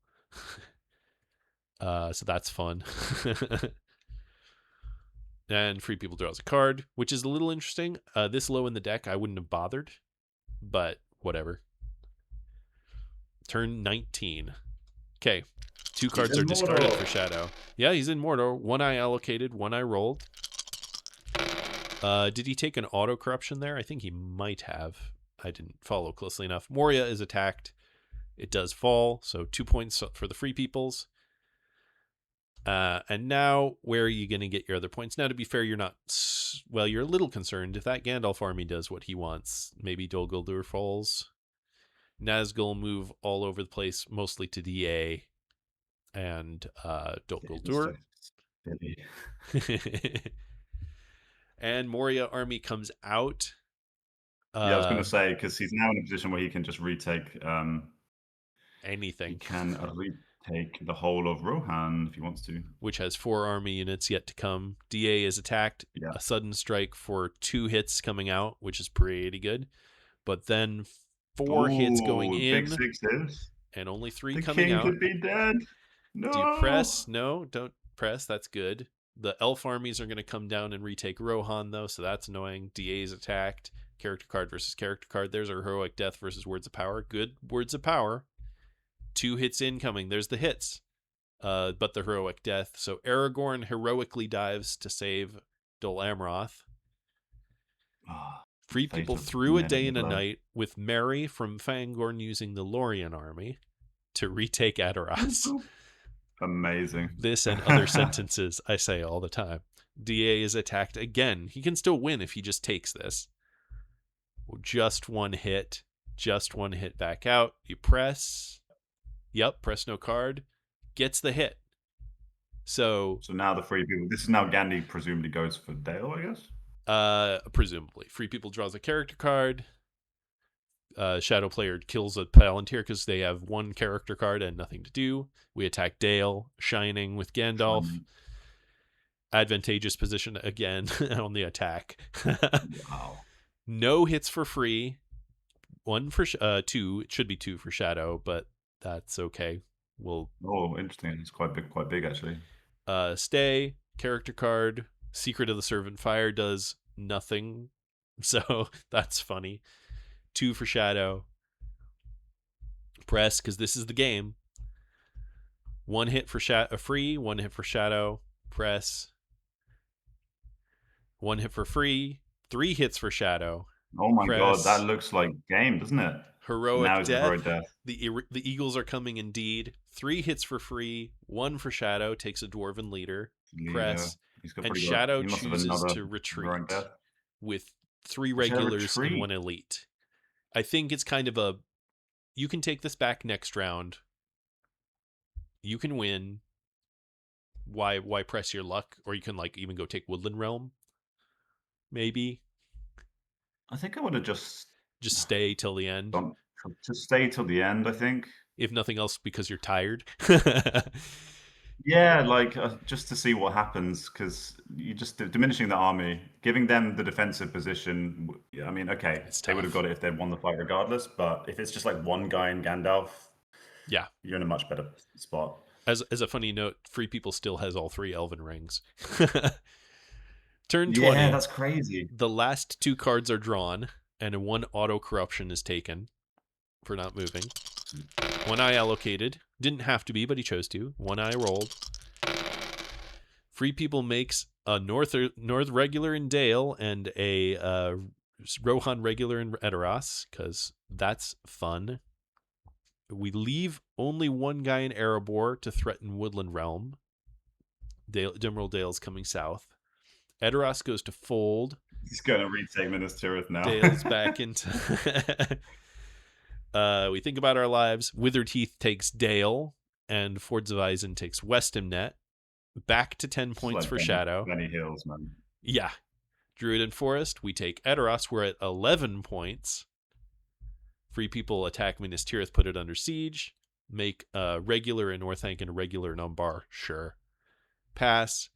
So that's fun. And Free People draws a card, which is a little interesting. This low in the deck, I wouldn't have bothered, but whatever. Turn 19. Okay. 2 cards are discarded for Shadow. Yeah, he's in Mordor. 1 eye allocated, 1 eye rolled. Did he take an auto corruption there? I think he might have. I didn't follow closely enough. Moria is attacked. It does fall, so 2 points for the Free Peoples. And now, where are you going to get your other points? Now, to be fair, you're not... Well, you're a little concerned. If that Gandalf army does what he wants, maybe Dol Guldur falls. Nazgul move all over the place, mostly to DA and Dol Guldur. And Moria army comes out. Yeah, I was going to say, because he's now in a position where he can just retake... anything. He can retake the whole of Rohan if he wants to. Which has 4 army units yet to come. DA is attacked. Yeah. A sudden strike for 2 hits coming out, which is pretty good. But then 4 hits going in. Big sixes. And only 3 The coming king out. could be dead. No. Do you press? No, don't press. That's good. The elf armies are going to come down and retake Rohan, though, so that's annoying. DA is attacked. Character card versus character card. There's a heroic death versus words of power. Good words of power. 2 hits incoming. There's the hits. But the heroic death. So Aragorn heroically dives to save Dol Amroth. Free People through a day and a night with Merry from Fangorn using the Lorien army to retake Adoras. Amazing. This and other sentences I say all the time. DA is attacked again. He can still win if he just takes this. Just one hit. Just one hit back out. You press. Yep, press no card. Gets the hit. So So now the free people. This is now Gandhi presumably goes for Dale, I guess. presumably. Free people draws a character card. Shadow player kills a Palantir because they have one character card and nothing to do. We attack Dale, Shining with Gandalf. Shining. Advantageous position again on the attack. Wow. No hits for free. One for two. It should be two for Shadow, but that's okay. We'll Oh, interesting. It's quite big actually. stay. Character card. Secret of the Servant Fire does nothing, so that's funny. Two for Shadow. Press, because this is the game. One hit for free. One hit for Shadow. Press. One hit for free. Three hits for Shadow. Oh my God, that Press. looks like game, doesn't it? Now Heroic is the heroic Death. death. The Eagles are coming indeed. Three hits for free. One for Shadow. Takes a Dwarven leader. Leader. Press. He's got And pretty good. Shadow He must have chooses another to heroic retreat death. with three Is there a regulars and retreat? one elite. I think it's kind of a, you can take this back next round. You can win. Why press your luck? Or you can like even go take Woodland Realm. Maybe. I think I would have just Stay till the end. gone to stay till the end, I think. If nothing else, because you're tired. Yeah, like just to see what happens, because you just diminishing the army, giving them the defensive position. I mean, okay, It's they would have tough. got it if they'd won the fight regardless. But if it's just like one guy in Gandalf, Yeah. you're in a much better spot. As a funny note, Free People still has all three Elven rings. Turn Yeah, 20. that's crazy. The last two cards are drawn, and one auto corruption is taken for not moving. One eye allocated. Didn't have to be, but he chose to. One eye rolled. Free People makes a North regular in Dale and a Rohan regular in Edoras, because that's fun. We leave only one guy in Erebor to threaten Woodland Realm. Dimral Dale's coming south. Edoras goes to fold. He's going to retake Minas Tirith now. Dale's back into... we think about our lives. Withered Heath takes Dale, and Fords of Eisen takes Westimnet. Back to 10 points like for Shadow. Benny Hills, man. Yeah. Druid and Forest, we take Edoras. We're at 11 points. Free People attack Minas Tirith, put it under siege. Make a regular in Northank and a regular in Umbar. Sure. Pass.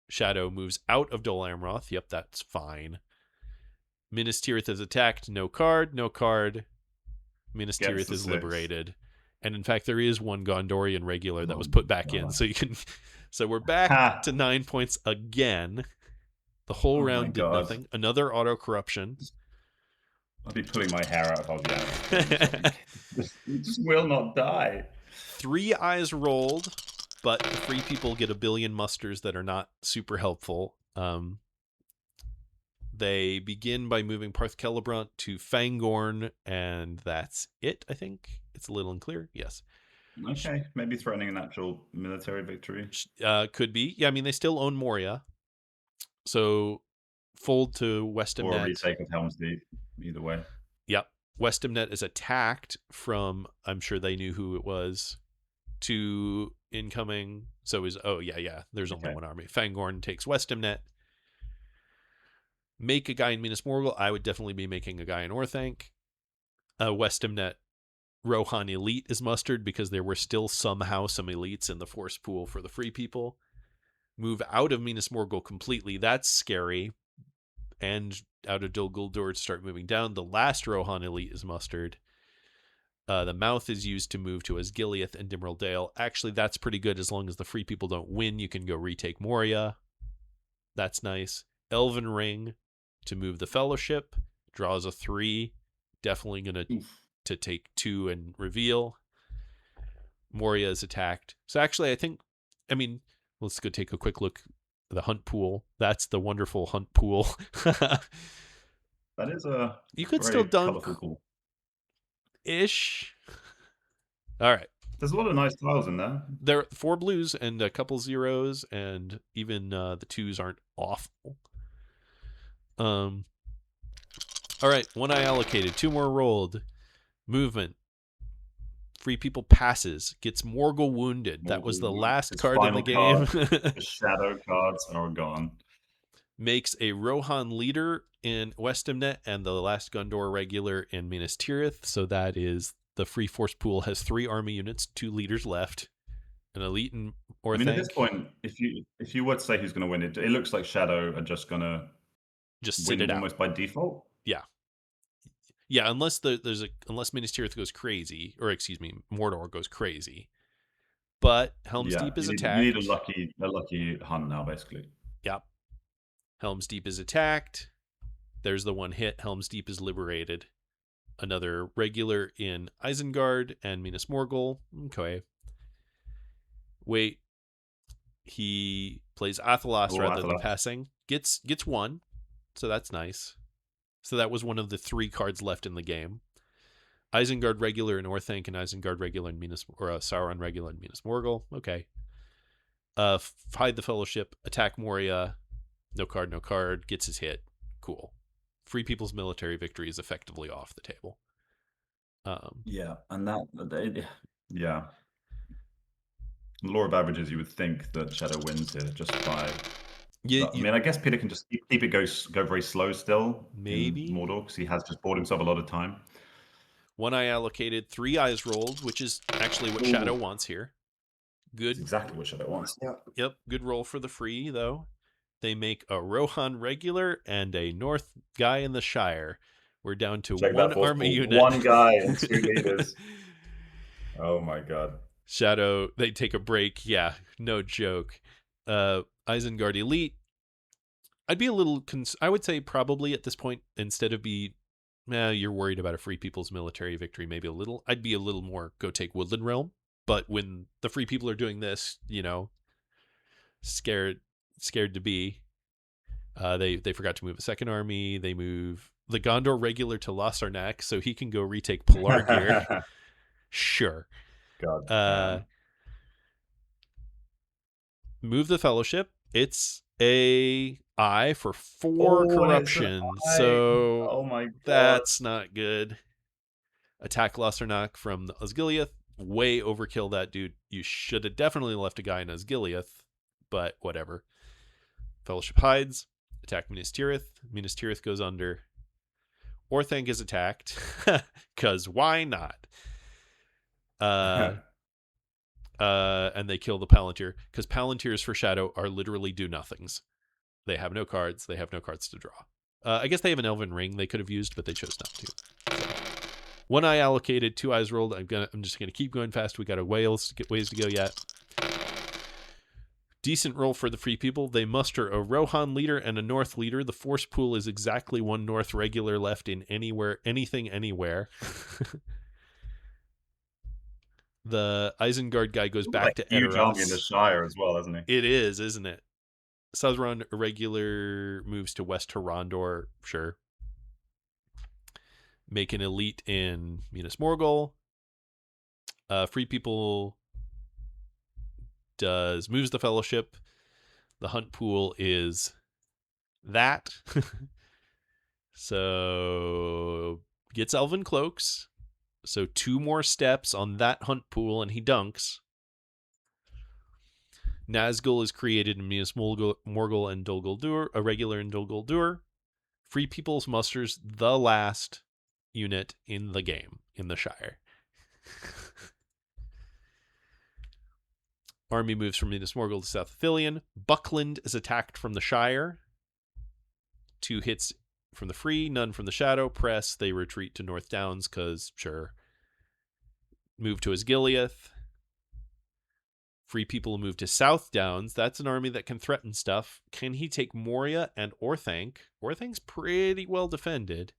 Shadow moves out of Dol Amroth. Yep, that's fine. Minas Tirith is attacked. No card. Minas Tirith is liberated. And in fact, there is one Gondorian regular that was put back in. So you can. So we're back to 9 points again. The whole round did nothing. Another auto corruption. I'd be pulling my hair out if I was the It just will not die. 3 eyes rolled, but the Free People get a billion musters that are not super helpful. They begin by moving Parth Celebrant to Fangorn, and that's it, I think. It's a little unclear. Yes. Okay, maybe threatening an actual military victory. Could be. Yeah, I mean, they still own Moria. So fold to Westimnet. Or a retake of Helm's Deep, either way. Yep. Westimnet is attacked from, I'm sure they knew who it was, to incoming. So is, there's only one army. Fangorn takes Westimnet. Make a guy in Minas Morgul. I would definitely be making a guy in Orthanc. Westimnet Rohan Elite is mustered because there were still somehow some elites in the force pool for the Free People. Move out of Minas Morgul completely. That's scary. And out of Dol Guldur to start moving down. The last Rohan Elite is mustered. The mouth is used to move to Osgiliath and Dimral Dale. Actually, that's pretty good. As long as the Free People don't win, you can go retake Moria. That's nice. Elven Ring to move the Fellowship. Draws a 3. Definitely going to take 2 and reveal. Moria is attacked. So actually, let's go take a quick look at the hunt pool. That's the wonderful hunt pool. That is a you could very still dunk colorful pool. ish. All right. There's a lot of nice tiles in there. There are 4 blues and a couple zeros, and even the 2s aren't awful. Um. All right. 1 eye allocated. 2 more rolled. Movement. Free people passes. Gets Morgul wounded. That was the last His card in the final game. card, the shadow cards are gone. Makes a Rohan leader in Westamnet and the last Gondor regular in Minas Tirith. So that is the free force pool has 3 army units, 2 leaders left, an elite and I mean, at this Orthanc. point, if you were to say who's going to win it, it looks like Shadow are just going to Just sit it win out. almost by default. Yeah. Yeah, unless Minas Tirith goes crazy, or excuse me, Mordor goes crazy. But Helm's Yeah, Deep is you need attacked. a lucky hunt now, basically. Yep. Helm's Deep is attacked. There's the one hit. Helm's Deep is liberated. Another regular in Isengard and Minas Morgul. Okay. Wait. He plays Athelas Oh, rather than Athalas. passing. Gets 1. So that's nice. So that was one of the 3 cards left in the game. Isengard regular in Orthanc and Isengard regular in Minas, or Sauron regular in Minas Morgul. Okay. Hide the Fellowship, attack Moria. No card, no card. Gets his hit. Cool. Free People's military victory is effectively off the table. Yeah, and yeah. Law of averages, you would think that Shadow wins here just by. you, But, I you mean, I guess Peter can just keep it go very slow still in maybe Mordor because he has just bought himself a lot of time. 1 eye allocated, 3 eyes rolled, which is actually what Shadow Ooh, wants here. that's Good. exactly what Shadow wants. Yeah. Yep. Good roll for the free though. They make a Rohan regular and a North guy in the Shire. We're down to Check 1 that force army pool. unit. One guy and 2 leaders. Oh my god. Shadow, they take a break. Yeah, no joke. Isengard Elite. I'd be a little. I would say probably at this point, instead of you're worried about a Free People's military victory, maybe a little. I'd be a little more go take Woodland Realm. But when the Free People are doing this, scared to be. They forgot to move a second army. They move the Gondor regular to Lossarnak so he can go retake Pelargir. Sure. God Uh, damn. move the Fellowship. It's a I for 4 Oh, and it's an corruption, eye. so Oh my god. that's not good. Attack Lossarnak from the Osgiliath. Way overkill that dude. You should have definitely left a guy in Osgiliath, but whatever. Fellowship hides. Attack Minas Tirith. Minas Tirith goes under. Orthanc is attacked. Because why not? And they kill the Palantir. Because Palantirs for Shadow are literally do-nothings. They have no cards. They have no cards to draw. I guess they have an Elven Ring they could have used, but they chose not to. So, 1 eye allocated, 2 eyes rolled. I'm just gonna keep going fast. We got a ways to go yet. Decent roll for the Free People. They muster a Rohan leader and a North leader. The force pool is exactly 1 North regular left in anything, anywhere. The Isengard guy goes back Like to huge army in the Edoras. Shire as well, hasn't he? It is, isn't it? Sauron regular moves to West Horondor. Sure. Make an elite in Minas Morgul. Free People moves the Fellowship. The hunt pool is that. So gets Elven Cloaks. So 2 more steps on that hunt pool, and he dunks. Nazgul is created in Minas Morgul and Dol Guldur, a regular in Dol Guldur. Free People's musters the last unit in the game, in the Shire. Army moves from Minas Morgul to South Athelion. Buckland is attacked from the Shire. 2 hits from the free, none from the shadow. Press, they retreat to North Downs, because, sure. Move to Osgiliath. Free People move to South Downs. That's an army that can threaten stuff. Can he take Moria and Orthanc? Orthanc's pretty well defended.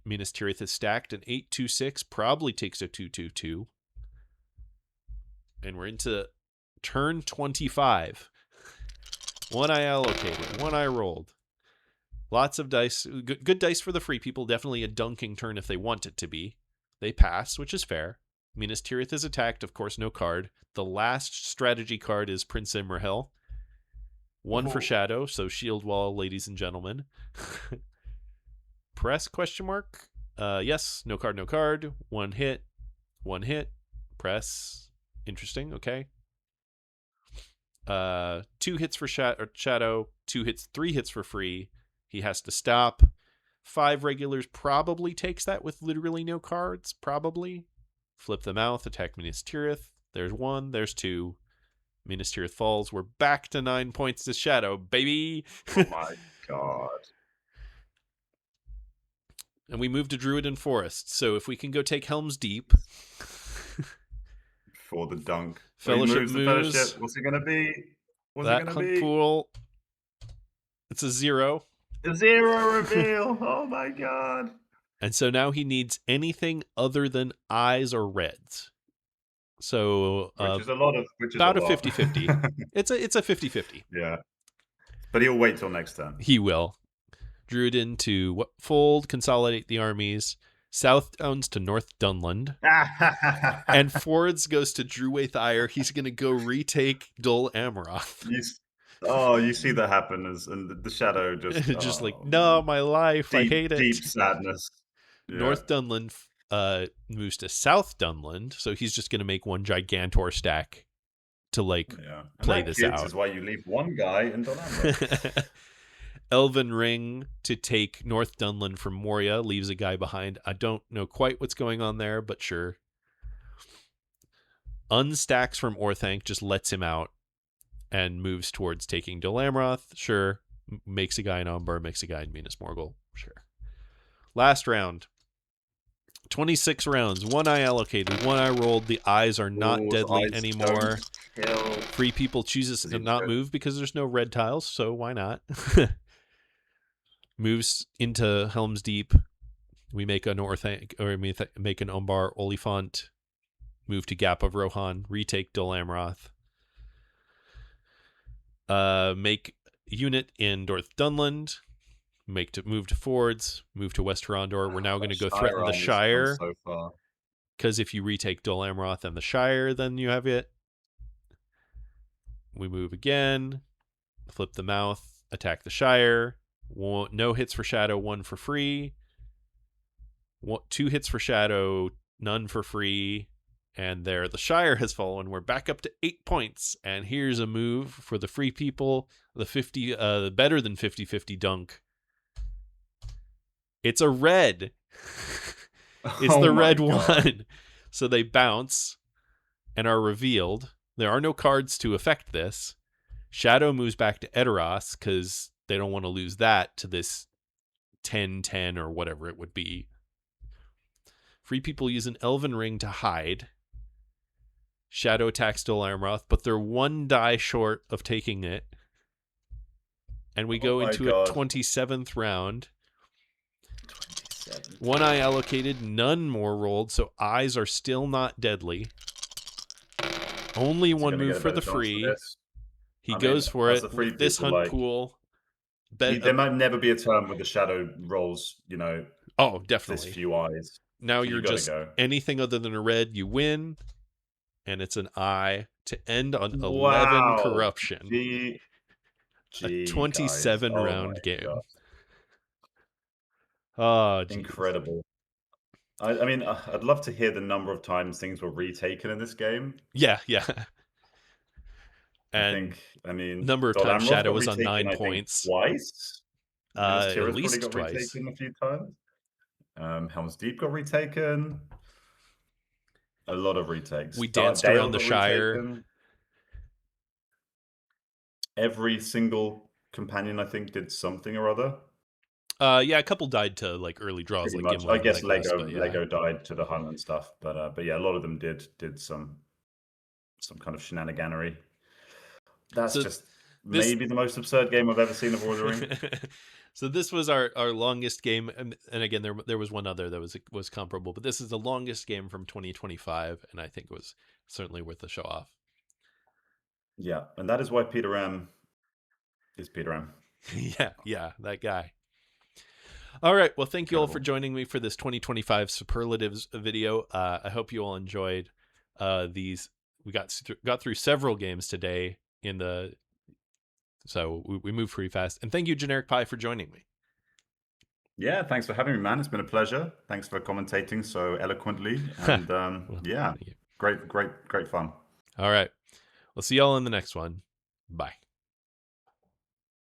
Minas Tirith is stacked. An 8-2-6 probably takes a 2-2-2. And we're into turn 25. 1 eye allocated. 1 eye rolled. Lots of dice. Good dice for the Free People. Definitely a dunking turn if they want it to be. They pass, which is fair. Minas Tirith is attacked, of course, no card. The last strategy card is Prince Imrahil. One for Oh, Shadow, so shield wall, ladies and gentlemen. Press question mark? Yes, no card, no card. One hit, one hit. Press. Interesting, okay. 2 hits for Shadow, 2 hits, 3 hits for free. He has to stop. 5 regulars probably takes that with literally no cards, probably. Flip the mouth, attack Minas Tirith. There's 1, there's 2. Minas Tirith falls. We're back to 9 points to Shadow, baby. oh my god. And we move to Druiden Forest. So if we can go take Helm's Deep. For the dunk. Oh, he Fellowship moves the moves. fellowship. What's it gonna be? What's it That gonna hunt be? pool. It's a 0. The zero reveal. Oh my god. And so now he needs anything other than eyes or reds. So Which is a lot of which is a about a lot. 50-50. It's a 50-50. Yeah. But he'll wait till next turn. He will. Druiden to fold, consolidate the armies. South Downs to North Dunland. And Fords goes to Druwaith Ire. He's going to go retake Dol Amroth. You see that happen and the shadow just Just like, oh no, man. my life. I hate it. Deep sadness. Yeah. North Dunland moves to South Dunland. So he's just going to make one Gigantor stack to Yeah. And play that, this kids, out. is why you leave one guy in Donamra. Elven Ring to take North Dunland from Moria, leaves a guy behind. I don't know quite what's going on there, but sure. Unstacks from Orthanc, just lets him out and moves towards taking Dol Amroth. Sure. Makes a guy in Umbar, makes a guy in Minas Morgul. Sure. Last round. 26 rounds. 1 eye allocated, 1 eye rolled. The eyes are not Rules, deadly eyes anymore. don't kill. Free people chooses to not move because there's no red tiles, so why not? Moves into Helm's Deep. We make an Orthanc, or we make an Umbar Oliphant. Move to Gap of Rohan. Retake Dol Amroth. Make unit in North Dunland. Move to Fords. Move to West Rondor. We're now going to go threaten the Shire. So far. Because if you retake Dol Amroth and the Shire, then you have it. We move again. Flip the mouth. Attack the Shire. No hits for Shadow, 1 for free. 2 hits for Shadow, none for free. And there, the Shire has fallen. We're back up to 8 points. And here's a move for the free people. The better than 50-50 dunk. It's a red. It's the red one. So they bounce and are revealed. There are no cards to affect this. Shadow moves back to Edoras because they don't want to lose that to this 10-10 or whatever it would be. Free people use an Elven Ring to hide. Shadow attacks Dol Amroth, but they're 1 die short of taking it. And we go into a 27th round. 27. 1 eye allocated, none more rolled, so eyes are still not deadly. Only 1 move for the free. He goes for it with this hunt pool. There might never be a turn with the shadow rolls, oh, definitely. This few eyes. Now so you're just anything other than a red, you win. And it's an eye to end on 11 corruption. A 27 round game. God. Oh, geez. Incredible. I mean, I'd love to hear the number of times things were retaken in this game. Yeah. And I mean, number of times Shadow was on 9 points. Twice. At least got twice. Retaken a few times. Helm's Deep got retaken. A lot of retakes. We danced around the Shire. Retaken. Every single companion, I think, did something or other. Yeah, a couple died to early draws. Pretty much. I guess Lego died to the hunt and stuff, but yeah, a lot of them did some kind of shenaniganery. That's just maybe the most absurd game I've ever seen of Lord of the Rings. So this was our longest game, and again there was one other that was comparable, but this is the longest game from 2025, and I think it was certainly worth the show off. Yeah, and that is why Peter Ram is Peter Ram. yeah, that guy. All right. Well, thank you all for Incredible. joining me for this 2025 superlatives video. I hope you all enjoyed these. We got through several games today so we moved pretty fast. And thank you, Generic Pie, for joining me. Yeah, thanks for having me, man. It's been a pleasure. Thanks for commentating so eloquently. And Well, yeah, thank you. great, great, great fun. All right. We'll see y'all in the next one. Bye.